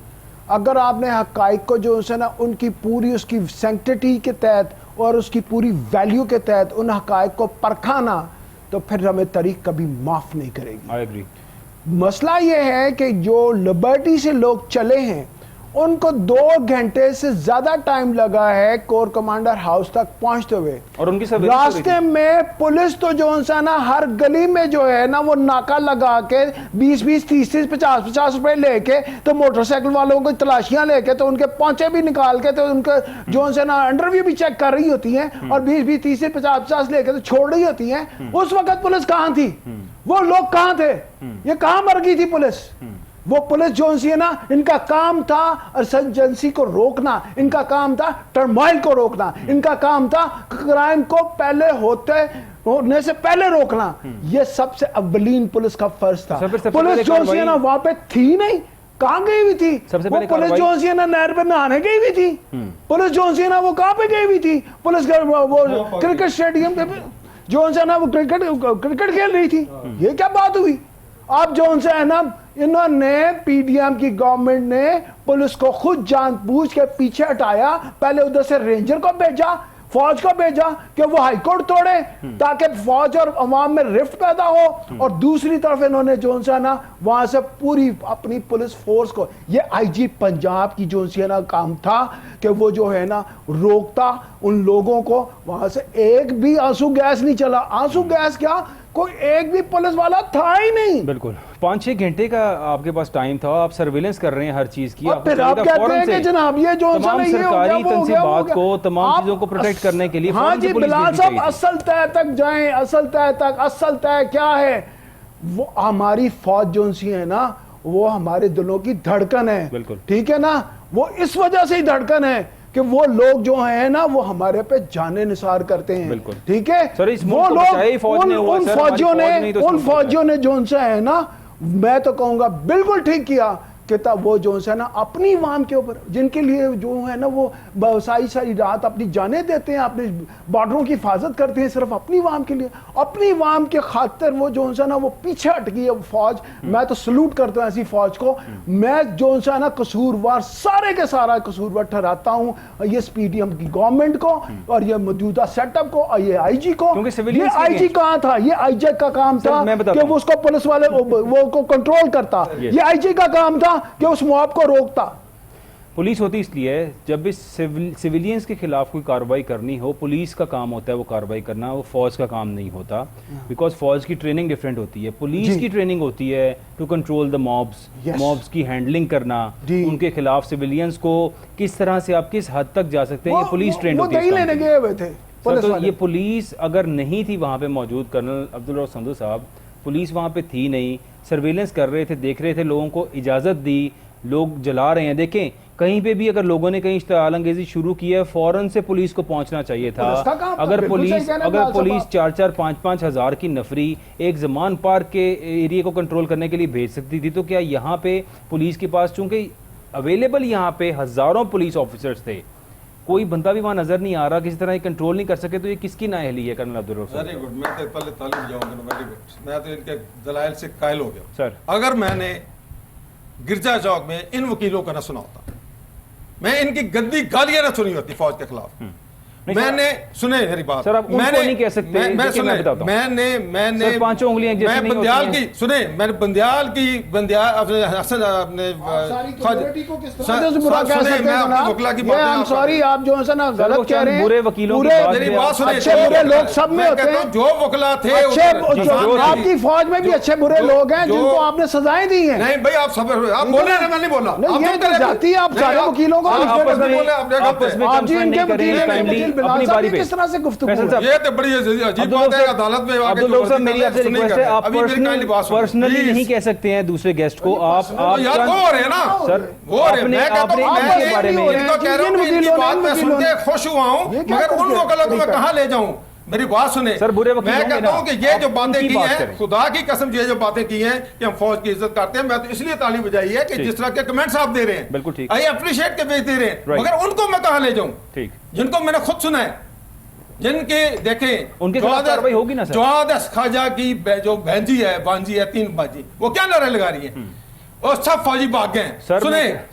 Speaker 2: अगर आपने हकाइक को जो है ना उनकी पूरी उसकी सेंक्टिटी के तहत और उसकी पूरी वैल्यू के तहत उन हकाइक को परखा ना, तो फिर हमें तारीख कभी माफ़ नहीं करेगी।
Speaker 1: I agree.
Speaker 2: मसला ये है कि जो लिबर्टी से लोग चले हैं उनको 2 घंटे से ज्यादा टाइम लगा है कोर कमांडर हाउस तक पहुंचते हुए,
Speaker 1: और उनकी
Speaker 2: रास्ते में पुलिस तो जो सा ना हर गली में जो है ना वो नाका लगा के 20-20, 30-30, 50-50 रुपए लेके तो मोटरसाइकिल वालों को तलाशियां लेके तो उनके पहुंचे भी निकाल के तो उनके जो से ना इंटरव्यू भी चेक कर रही होती हैं और 20-20, 30 50-50 लेके तो छोड़ रही होती हैं। उस वक्त पुलिस कहां थी? वो लोग कहां थे? ये कहां मर गई थी पुलिस? वो पुलिस जो है ना, इनका काम था अर्जेंसी को रोकना, इनका काम था टर्मोइल को रोकना, इनका काम था क्राइम को पहले होने से पहले रोकना। ये सबसे अव्वलीन पुलिस का फर्ज था। पुलिस जो है ना वहां पे थी नहीं, कहां गई हुई थी? वो पुलिस जो है ना नहर पे नहाने गई हुई थी। पुलिस जो है ना वो कहां पे गई हुई थी? पुलिस वो क्रिकेट स्टेडियम पे जो है ना वो क्रिकेट खेल रही थी। ये क्या बात हुई? आप जो है ना इन्होंने पीडीएम की गवर्नमेंट ने पुलिस को खुद जानबूझ के पीछे हटाया। पहले उधर से रेंजर को भेजा, फौज को भेजा कि वो हाईकोर्ट तोड़े ताकि फौज और अवाम में रिफ्ट पैदा हो, और दूसरी तरफ इन्होंने जो है ना वहां से पूरी अपनी पुलिस फोर्स को, ये आईजी पंजाब की जो है ना काम था कि वो जो है ना रोकता उन लोगों को। वहां से एक भी आंसू गैस नहीं चला। आंसू गैस क्या, कोई एक भी पुलिस वाला था ही नहीं।
Speaker 1: बिल्कुल 5-6 घंटे का आपके पास टाइम था, आप सर्विलेंस कर रहे हैं हर चीज की।
Speaker 2: फिर आप कहते हैं कि जनाब ये जो
Speaker 1: तमाम सरकारी तंसीबात को, तमाम चीजों को प्रोटेक्ट करने के लिए
Speaker 2: हाँ जी बिलाल साहब असल तय तक जाएं। असल तय तक, असल तय क्या है? वो हमारी फौज जो है ना वो हमारे दिलों की धड़कन है।
Speaker 1: बिल्कुल
Speaker 2: ठीक है ना, वो इस वजह से ही धड़कन है कि वो लोग जो है ना वो हमारे पे जाने निसार करते हैं। ठीक है, वो लोग उन फौजियों ने जो है ना, मैं तो कहूंगा बिल्कुल ठीक किया कि तब वो जो है ना अपनी वाम के ऊपर, जिनके लिए जो है ना वो सारी रात अपनी जाने देते हैं, अपने बॉर्डरों की हिफाजत करते हैं सिर्फ अपनी वाम के लिए, अपनी वाम के खातिर वो जो है ना वो पीछे हट गई है फौज। मैं तो सलूट करता हूँ ऐसी फौज को। मैं जो है ना कसूरवार, सारे के सारा कसूरवार ठहराता हूँ ये पीडीएम की गवर्नमेंट को और ये मौजूदा सेटअप को और ये आईजी को। ये आईजी कहाँ था? ये आईजी का काम था कि वो उसको पुलिस वाले वो को कंट्रोल करता। ये आईजी का काम था कि उस मॉब को रोकता।
Speaker 1: पुलिस होती इसलिए जब भी सिविलियंस के खिलाफ कोई कार्रवाई करनी हो, पुलिस का काम होता है वो कार्रवाई करना, वो फौज का काम नहीं होता। बिकॉज फौज की ट्रेनिंग डिफरेंट होती है, पुलिस की ट्रेनिंग होती है to control the mobs, mobs की हैंडलिंग करना, उनके खिलाफ सिविलियंस को किस तरह से आप किस हद तक जा सकते हैं, ये पुलिस ट्रेंड होती है। तो ये पुलिस अगर नहीं थी वहाँ पे मौजूद, कर्नल अब्दुल रऊफ संधू साहब, पुलिस वहाँ पे थी नहीं, सर्वेलेंस कर रहे थे, देख रहे थे, लोगों को इजाज़त दी, लोग जला रहे हैं। देखें कहीं पे भी अगर लोगों ने कहीं इश्तिहाल अंगेज़ी शुरू की है, फौरन से पुलिस को पहुंचना चाहिए था। अगर पुलिस 4-4, 5-5 हज़ार की नफरी एक ज़मान पार्क के एरिया को कंट्रोल करने के लिए भेज सकती थी, तो क्या यहाँ पे पुलिस के पास, चूँकि अवेलेबल यहाँ पे हज़ारों पुलिस ऑफिसर्स थे, कोई बंदा भी वहाँ नजर नहीं आ रहा, किसी तरह कंट्रोल नहीं कर सके, तो ये किसकी नाअहली है colonel Abdul Rauf?
Speaker 3: Very good, मैं तो पहले तालीम जाऊंगा। वेरी गुड, मैं तो इनके दलाइल से कायल हो गया
Speaker 1: सर।
Speaker 3: अगर मैंने गिरजा चौक में इन वकीलों का ना सुना होता, मैं इनकी गंदी गालियां ना सुनी होती फौज के खिलाफ, मैंने सुने मेरी बात
Speaker 1: सर, आप उनको नहीं कह सकते।
Speaker 3: मैं
Speaker 1: देखिए, मैं बताता हूँ।
Speaker 3: मैंने
Speaker 1: सर, पांचों उंगलियां एक जैसी
Speaker 3: मैं
Speaker 1: नहीं
Speaker 3: बंदियाल
Speaker 1: होती
Speaker 3: की सुने, मैंने बंदियाल अपने हसन अपने
Speaker 2: सारी कम्युनिटी को किस तरह
Speaker 3: सर,
Speaker 2: से बुरा
Speaker 3: सर,
Speaker 2: कह
Speaker 3: सुने,
Speaker 2: सकते
Speaker 3: मैं
Speaker 2: हैं
Speaker 3: आपकी
Speaker 2: जनाब?
Speaker 3: वकला की
Speaker 2: ये
Speaker 3: बातें
Speaker 2: I'm
Speaker 3: आप
Speaker 2: sorry, आप जो है ना
Speaker 1: वो
Speaker 2: गलत कह
Speaker 1: चंद
Speaker 2: रहे हैं।
Speaker 1: बुरे वकीलों की
Speaker 2: पूरे
Speaker 1: बात
Speaker 3: मेरी
Speaker 1: है।
Speaker 3: बात सुने,
Speaker 2: अच्छे बुरे लोग सब में
Speaker 3: मैं
Speaker 2: होते
Speaker 3: कहता
Speaker 2: हैं।
Speaker 3: हूं, जो वकला थे
Speaker 2: अच्छे
Speaker 3: उधर,
Speaker 2: जो आपकी फौज में भी अच्छे बुरे लोग हैं जिनको आपने सजाएं दी हैं।
Speaker 3: नहीं भाई, आप सब आप बोले ना, मैं नहीं बोला।
Speaker 2: नहीं,
Speaker 3: आप
Speaker 2: ये
Speaker 3: चुप
Speaker 2: तो
Speaker 3: करें।
Speaker 2: जाती है, आप
Speaker 3: नहीं,
Speaker 2: सारे वकीलों को
Speaker 3: आप
Speaker 2: लिखने
Speaker 3: आपस में
Speaker 2: लगे।
Speaker 3: बोले, आप क्या
Speaker 1: आपस
Speaker 3: करते
Speaker 1: में
Speaker 3: हैं?
Speaker 2: आप जी
Speaker 1: कंसर्न
Speaker 2: इनके
Speaker 1: नहीं करें,
Speaker 2: वकील हैं,
Speaker 1: काइंडली
Speaker 2: वकील बिलाल
Speaker 1: अपनी
Speaker 2: साहब,
Speaker 1: बारी
Speaker 2: ये
Speaker 1: पे।
Speaker 2: किस तरह से गुफ्तगू
Speaker 1: फैसल
Speaker 2: है?
Speaker 1: साहब,
Speaker 3: ये तो बड़ी अजीब बात है, अदालत में आके
Speaker 1: अब्दुल
Speaker 3: जो
Speaker 1: लोग साहब,
Speaker 3: मर्जी
Speaker 1: मेरी
Speaker 3: कर
Speaker 1: आपसे
Speaker 3: ले, सुनिए
Speaker 1: रिक्वेस्ट है,
Speaker 3: क्या?
Speaker 1: आप
Speaker 3: अभी मेरी kindly बात सुनो,
Speaker 1: पर्सनली
Speaker 3: please।
Speaker 1: नहीं कह सकते हैं दूसरे गेस्ट को। आप
Speaker 3: यार वो हो रहे हैं ना
Speaker 1: सर,
Speaker 3: वो हो रहे हैं।
Speaker 1: आपने-
Speaker 3: मैं कहता
Speaker 1: आपने
Speaker 3: हूं,
Speaker 1: इनके
Speaker 3: मैं
Speaker 1: बारे में-
Speaker 3: इनको कह रहा हूं कि इनकी बात मैं सुन के खुश हुआ हूं,
Speaker 2: ये क्या
Speaker 3: मगर उन
Speaker 2: करते हैं?
Speaker 3: वकलों को मैं कहां ले जाऊं? मेरी बात सुने
Speaker 1: सर, बुरे वकील
Speaker 3: मैं
Speaker 1: होंगे
Speaker 3: कहता
Speaker 1: ना,
Speaker 3: हूं कि ये जो
Speaker 1: आप
Speaker 3: बातें
Speaker 1: उनकी
Speaker 3: की
Speaker 1: बात
Speaker 3: हैं,
Speaker 1: करें।
Speaker 3: खुदा की कसम, ये जो बातें की हैं कि हम फौज की इज्जत करते हैं, मैं तो इसलिए ताली बजाई है कि
Speaker 1: ठीक।
Speaker 3: जिस तरह के कमेंट्स आप दे रहे हैं,
Speaker 1: बिल्कुल ठीक।
Speaker 3: आई अप्रिशिएट के भेज दे रहे हैं,
Speaker 1: Right।
Speaker 3: मगर उनको मैं कहां ले जाऊं?
Speaker 1: ठीक।
Speaker 3: जिनको मैंने खुद सुना है, जिनके देखें
Speaker 1: उनके खिलाफ कार्रवाई होगी ना सर?
Speaker 3: जवाद खाजा की जो बांजी है, 3 बाजी, वो क्या नारे लगा रही है? और सब फौजी भाग गए।
Speaker 1: सर,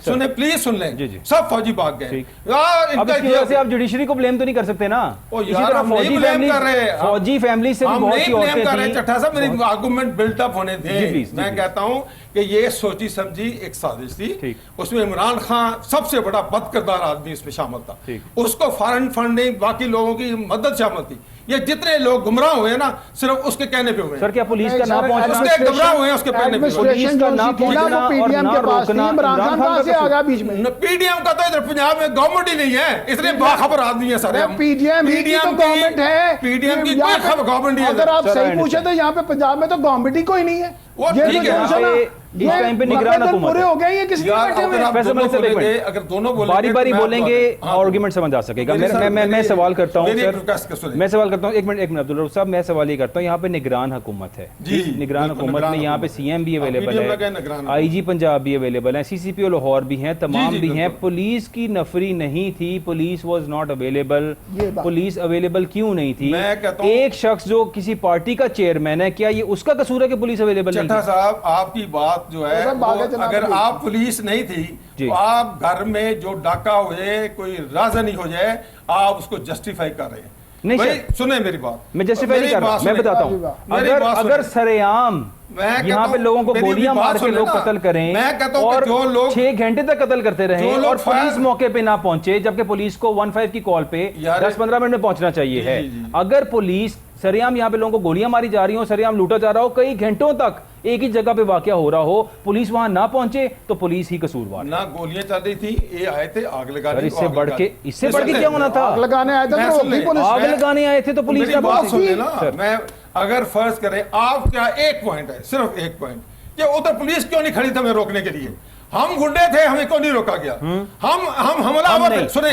Speaker 3: सुने प्लीज सुन लें।
Speaker 1: जी, जी।
Speaker 3: सब फौजी भाग गए।
Speaker 1: ठीक।
Speaker 3: यार
Speaker 1: अब
Speaker 3: इनका
Speaker 1: इसकी वजह से आप जुडिशरी को ब्लेम तो नहीं कर सकते ना।
Speaker 3: ओ
Speaker 1: इसी
Speaker 3: यार,
Speaker 1: तरह
Speaker 3: हम नहीं blame कर रहे हैं।
Speaker 1: फौजी फैमिली से भी
Speaker 3: हम
Speaker 1: बहुत
Speaker 3: नहीं
Speaker 1: सी
Speaker 3: ब्लेम
Speaker 1: औरतें
Speaker 3: कर रहे
Speaker 1: थीं।
Speaker 3: चट्टा साहब, मेरी आर्गुमेंट बिल्डअप होने
Speaker 1: जी,
Speaker 3: दें।
Speaker 1: please,
Speaker 3: मैं
Speaker 1: जी,
Speaker 3: कहता हूं कि ये सोची समझी एक साजिश थी।
Speaker 1: ठीक।
Speaker 3: उसमें इमरान खान सबसे बड़ा बदकिरदार आदमी इसमें शामिल था।
Speaker 1: ठीक।
Speaker 3: उसको फॉरेन फंडिंग, बाकी लोगों की मदद शामिल थी। ये जितने लोग गुमराह हुए ना, सिर्फ उसके कहने पे हुए हैं।
Speaker 1: सर, क्या पुलिस का ना
Speaker 2: सर,
Speaker 1: पहुंचना
Speaker 3: उसके घबराए हुए हैं, उसके कहने पे।
Speaker 2: एडमिनिस्ट्रेशन जो
Speaker 1: ना
Speaker 2: उसी थी ना, वो
Speaker 1: पहुंचना
Speaker 2: पीडीएम
Speaker 1: और
Speaker 2: के
Speaker 1: ना
Speaker 2: पास थी।
Speaker 1: रोकना
Speaker 2: इमरान खान कहां से आ गया बीच में?
Speaker 3: पीडीएम का तो इधर पंजाब में गवर्नमेंट ही नहीं है, इतने बाखबर आदमी है सारे। हम
Speaker 2: पीडीएम ही की तो गवर्नमेंट है।
Speaker 3: पीडीएम की
Speaker 2: यहाँ
Speaker 3: कोई
Speaker 2: पे-
Speaker 3: खबर गवर्नमेंट नहीं है
Speaker 2: अगर
Speaker 3: इधर।
Speaker 2: आप
Speaker 1: सर,
Speaker 2: सही
Speaker 1: I
Speaker 2: पूछे तो यहाँ पे पंजाब में तो गवर्नमेंट ही कोई नहीं है।
Speaker 3: वो
Speaker 2: ये
Speaker 3: ठीक
Speaker 2: जो
Speaker 3: है,
Speaker 2: जो ना,
Speaker 1: इस टाइम पे निगरान हुकूमत
Speaker 2: पूरे
Speaker 1: है।
Speaker 2: हो गए, ये किस लिए
Speaker 3: यार,
Speaker 2: बैठे हुए
Speaker 3: अगर
Speaker 2: हैं?
Speaker 3: आप
Speaker 1: फैसल
Speaker 3: दोनों
Speaker 1: मलिक साहब, एक
Speaker 3: बोलेंगे,
Speaker 1: मिनट।
Speaker 3: अगर दोनों बोलेंगे
Speaker 1: बारी बारी
Speaker 3: तो मैं
Speaker 1: बोलेंगे,
Speaker 3: हाँ,
Speaker 1: आर्गुमेंट समझ आ सकेगा।
Speaker 3: मेरी सर,
Speaker 1: मैं
Speaker 3: मेरी-
Speaker 1: सवाल करता हूँ
Speaker 3: मेरी
Speaker 1: सर,
Speaker 3: रिक्वेस्ट का सुनिए।
Speaker 1: मैं सवाल करता हूँ, एक मिनट अब्दुल रऊफ साहब, मैं सवाल ये करता हूँ, यहाँ पे निगरान हुकूमत है।
Speaker 3: जी,
Speaker 1: निगरान
Speaker 3: बिल्कुल,
Speaker 1: हुकूमत में
Speaker 3: निगरान
Speaker 1: यहाँ पे
Speaker 3: हुकूमत।
Speaker 1: सीएम भी
Speaker 3: हाँ,
Speaker 1: अवेलेबल
Speaker 3: मीडियम लगा है,
Speaker 1: है,
Speaker 3: निगरान
Speaker 1: आईजी पंजाब भी अवेलेबल है, सीसीपीओ लाहौर भी हैं, तमाम
Speaker 3: जी,
Speaker 1: भी हैं।
Speaker 3: बिल्कुल।
Speaker 1: पुलिस की नफरी नहीं थी, पुलिस वाज नॉट अवेलेबल।
Speaker 2: ये बात।
Speaker 1: पुलिस अवेलेबल क्यों नहीं थी?
Speaker 3: मैं कहता हूँ-
Speaker 1: एक शख्स जो किसी पार्टी का चेयरमैन है, क्या ये उसका कसूर है कि पुलिस अवेलेबल नहीं
Speaker 3: चट्टा
Speaker 1: थी?
Speaker 3: साहब, आपकी बात जो है,
Speaker 2: सर, बागे
Speaker 3: वो
Speaker 2: जनाब
Speaker 3: अगर
Speaker 2: की।
Speaker 3: आप पुलिस नहीं थी
Speaker 1: जी।
Speaker 3: तो आप घर में जो डाका हो जाए, कोई राजनी हो जाए, आप उसको जस्टिफाई कर रहे हैं।
Speaker 1: नहीं
Speaker 3: भाई,
Speaker 1: सर।
Speaker 3: सुने मेरी बात।
Speaker 1: मैं जस्टिफाई नहीं
Speaker 3: मेरी
Speaker 1: कर रहा,
Speaker 3: बात
Speaker 1: मैं
Speaker 3: सुने।
Speaker 1: बताता हूँ।
Speaker 3: मेरी
Speaker 1: अगर
Speaker 3: बात सुने।
Speaker 1: अगर सरेआम
Speaker 3: मैं कहता
Speaker 1: यहाँ पे
Speaker 3: हूँ,
Speaker 1: लोगों को
Speaker 3: मेरी भी
Speaker 1: गोलियां
Speaker 3: बात
Speaker 1: मार के
Speaker 3: सुने
Speaker 1: लोग
Speaker 3: ना।
Speaker 1: कत्ल करें,
Speaker 3: मैं कहता हूँ कि
Speaker 1: और
Speaker 3: जो लोग
Speaker 1: 6 घंटे तक कत्ल करते रहे,
Speaker 3: जो लोग
Speaker 1: और पुलिस
Speaker 3: फायर-
Speaker 1: मौके पे ना पहुंचे, जबकि पुलिस को 15 की कॉल पे
Speaker 3: यार-
Speaker 1: 10-15 मिनट में पहुंचना चाहिए
Speaker 3: जी,
Speaker 1: है।
Speaker 3: जी, जी।
Speaker 1: अगर पुलिस सरेआम यहाँ पे लोगों को गोलियां मारी जा रही हो, सरेआम लूटा जा रहा हो, कई घंटों तक एक ही जगह पे वाकया हो रहा हो, पुलिस वहां ना पहुंचे तो पुलिस ही कसूरवार है।
Speaker 3: ना गोलियां चल रही थी, ये आए थे आग लगाने।
Speaker 1: सर, इससे
Speaker 3: आग
Speaker 1: बढ़ के
Speaker 3: लगाने।
Speaker 1: इससे बढ़ के क्या होना था?
Speaker 2: आग लगाने आए थे
Speaker 3: मैं
Speaker 2: तो
Speaker 3: सुन
Speaker 2: रोकी
Speaker 3: ले।
Speaker 2: पुलिस
Speaker 1: आग
Speaker 2: ने।
Speaker 1: लगाने आए थे तो पुलिस
Speaker 3: मेरी
Speaker 1: का
Speaker 3: बात सुन
Speaker 1: थी।
Speaker 3: लेना।
Speaker 1: सर,
Speaker 3: मैं अगर फर्ज करें, आप क्या एक पॉइंट है, सिर्फ एक पॉइंट, कि उधर पुलिस क्यों नहीं खड़ी थी हमें रोकने के लिए? हम गुंडे थे, हमें क्यों नहीं रोका गया? हम हमलावर थे। सुने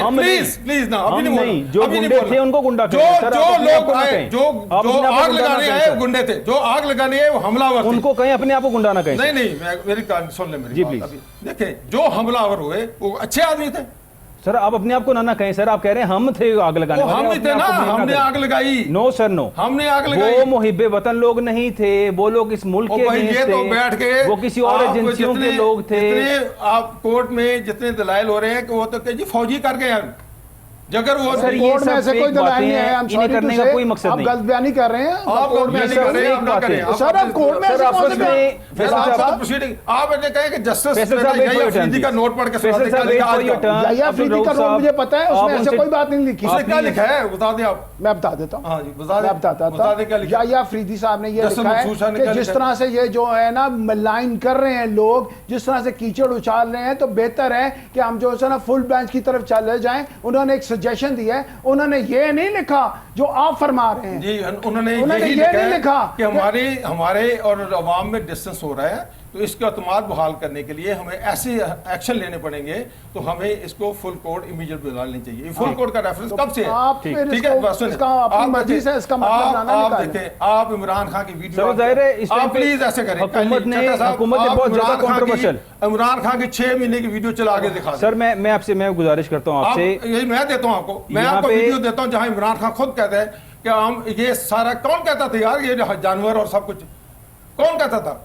Speaker 3: प्लीज ना, अभी नहीं
Speaker 1: जो
Speaker 3: अभी
Speaker 1: गुंडे थे उनको गुंडा कहें। सर,
Speaker 3: जो
Speaker 1: आप अपने आप
Speaker 3: लोग
Speaker 1: को ना
Speaker 3: आए,
Speaker 1: कहें।
Speaker 3: जो
Speaker 1: आप
Speaker 3: जो
Speaker 1: अपने आप को
Speaker 3: आग
Speaker 1: गुंडा ना
Speaker 3: लगाने
Speaker 1: कहें,
Speaker 3: आए
Speaker 1: सर।
Speaker 3: गुंडे थे, जो आग लगाने आए वो हमलावर थे।
Speaker 1: उनको कहें, अपने आप को गुंडा ना कहें।
Speaker 3: नहीं नहीं, मेरी कहानी सुन ले मेरी
Speaker 1: जी,
Speaker 3: बात।
Speaker 1: प्लीज।
Speaker 3: अभी देखें, जो हमलावर हुए वो अच्छे आदमी थे।
Speaker 1: सर, आप अपने आप को ना कहें। सर, आप कह रहे हैं हम थे आग लगाने
Speaker 3: वो
Speaker 1: वाले,
Speaker 3: हम ही
Speaker 1: अपने
Speaker 3: थे
Speaker 1: आप
Speaker 3: ना,
Speaker 1: को blame
Speaker 3: हमने
Speaker 1: करें।
Speaker 3: आग लगाई।
Speaker 1: No sir, no.
Speaker 3: हमने आग लगाई।
Speaker 1: वो मुहिब्बे वतन लोग नहीं थे, वो लोग इस मुल्क
Speaker 3: ओ
Speaker 1: के
Speaker 3: भाई, ये
Speaker 1: against
Speaker 3: तो
Speaker 1: थे,
Speaker 3: बैठ के
Speaker 1: वो किसी और
Speaker 3: आपको
Speaker 1: एजेंसियों के
Speaker 3: जितने-
Speaker 1: लोग थे।
Speaker 3: जितने आप कोर्ट में जितने दलाइल हो रहे हैं कि वो तो जी फौजी कर गए हैं, जगर वो
Speaker 1: सर, ये
Speaker 2: कोर्ट में
Speaker 1: सब
Speaker 2: ऐसे
Speaker 1: फेक
Speaker 2: कोई दलाल नहीं
Speaker 1: बातें
Speaker 2: है।
Speaker 1: हैं,
Speaker 2: I'm
Speaker 1: इन्हें
Speaker 2: sorry
Speaker 1: करने
Speaker 2: to
Speaker 1: का
Speaker 2: say,
Speaker 1: कोई मकसद
Speaker 2: आप
Speaker 1: नहीं।
Speaker 2: गलत बयानी कर रहे हैं।
Speaker 3: आप
Speaker 2: कोर्ट में
Speaker 3: ये
Speaker 2: ऐसे
Speaker 3: सब
Speaker 2: कर रहे हैं,
Speaker 3: फेक
Speaker 2: आप ना
Speaker 3: बातें
Speaker 2: करें।
Speaker 3: हैं।
Speaker 2: सर, आप कोर्ट में
Speaker 1: सर,
Speaker 2: ऐसे
Speaker 1: आपस
Speaker 2: कौन से
Speaker 1: में-
Speaker 2: बयान-
Speaker 1: फैसल साहब-
Speaker 3: प्रोसीडिंग आप ऐसे कहें कि जस्टिस
Speaker 1: फैसल साहब, wait for your turn,
Speaker 3: का नोट पढ़ के सुना
Speaker 1: फैसल
Speaker 3: दें,
Speaker 1: साहब,
Speaker 3: क्या
Speaker 1: wait
Speaker 3: लिखा
Speaker 1: for your
Speaker 3: आज
Speaker 1: turn।
Speaker 3: का?
Speaker 2: या
Speaker 1: अब्दुल
Speaker 2: अफरीदी का
Speaker 1: रऊफ
Speaker 2: रोल
Speaker 1: साहब,
Speaker 2: मुझे पता है,
Speaker 1: आप
Speaker 2: उसमें ऐसे
Speaker 1: उनसे-
Speaker 2: कोई बात नहीं लिखी।
Speaker 3: उसने क्या लिखा है बता दें आप।
Speaker 2: मैं बता देता हूँ।
Speaker 3: हाँ जी, बता दें।
Speaker 2: मैं बताता
Speaker 3: बता दें क्या लिखा है।
Speaker 2: या अफरीदी साहब ने ये
Speaker 3: जैसे
Speaker 2: लिखा है
Speaker 3: मंसूर ने
Speaker 2: कि
Speaker 3: क्या
Speaker 2: जिस
Speaker 3: लिखा
Speaker 2: तरह से ये जो है ना लाइन कर रहे हैं लोग, जिस तरह से कीचड़ उछाल रहे हैं, तो बेहतर है कि हम जो है ना फुल बेंच की तरफ चले जाएं। उन्होंने एक सजेशन दिया है, उन्होंने ये नहीं लिखा जो आप फरमा रहे हैं।
Speaker 3: जी, उन्होंने
Speaker 2: उन्होंने
Speaker 3: यही
Speaker 2: ये
Speaker 3: लिखा
Speaker 2: नहीं
Speaker 3: है
Speaker 2: लिखा
Speaker 3: कि हमारे और अवाम में डिस्टेंस हो रहा है, तो इसका अतमाद बहाल करने के लिए हमें ऐसे एक्शन लेने पड़ेंगे, तो हमें इसको फुल कोड इमीडिएट बदला लेनी चाहिए। फुल कोड का रेफरेंस कब से है?
Speaker 2: आप फिर
Speaker 3: ठीक है,
Speaker 2: इसको-
Speaker 3: बस सुनिए।
Speaker 2: इसका अपनी
Speaker 3: आप
Speaker 2: मर्जी से इसका मतलब
Speaker 3: आप-
Speaker 2: लाना
Speaker 3: आप
Speaker 2: निकालें।
Speaker 3: देखें, आप इमरान खान की वीडियो
Speaker 1: सर, जाहिर है इस टाइम
Speaker 3: आप
Speaker 1: पे
Speaker 3: प्लीज ऐसे करें।
Speaker 1: हुकूमत ने
Speaker 3: चट्टा साहब,
Speaker 1: हुकूमत ने
Speaker 3: आप
Speaker 1: बहुत ज्यादा
Speaker 3: इमरान खान की-
Speaker 1: कंट्रोवर्शियल।
Speaker 3: इमरान खान की 6 महीने की वीडियो चला के दिखा दें।
Speaker 1: सर, मैं आपसे मैं गुजारिश करता हूँ आपसे।
Speaker 3: यही मैं देता हूं आपको, मैं
Speaker 1: यहाँ
Speaker 3: आपको
Speaker 1: पे-
Speaker 3: वीडियो देता हूं जहां इमरान खान खुद कहते हैं कि हम ये सारा, कौन कहता था यार ये जानवर और सब कुछ, कौन कहता था?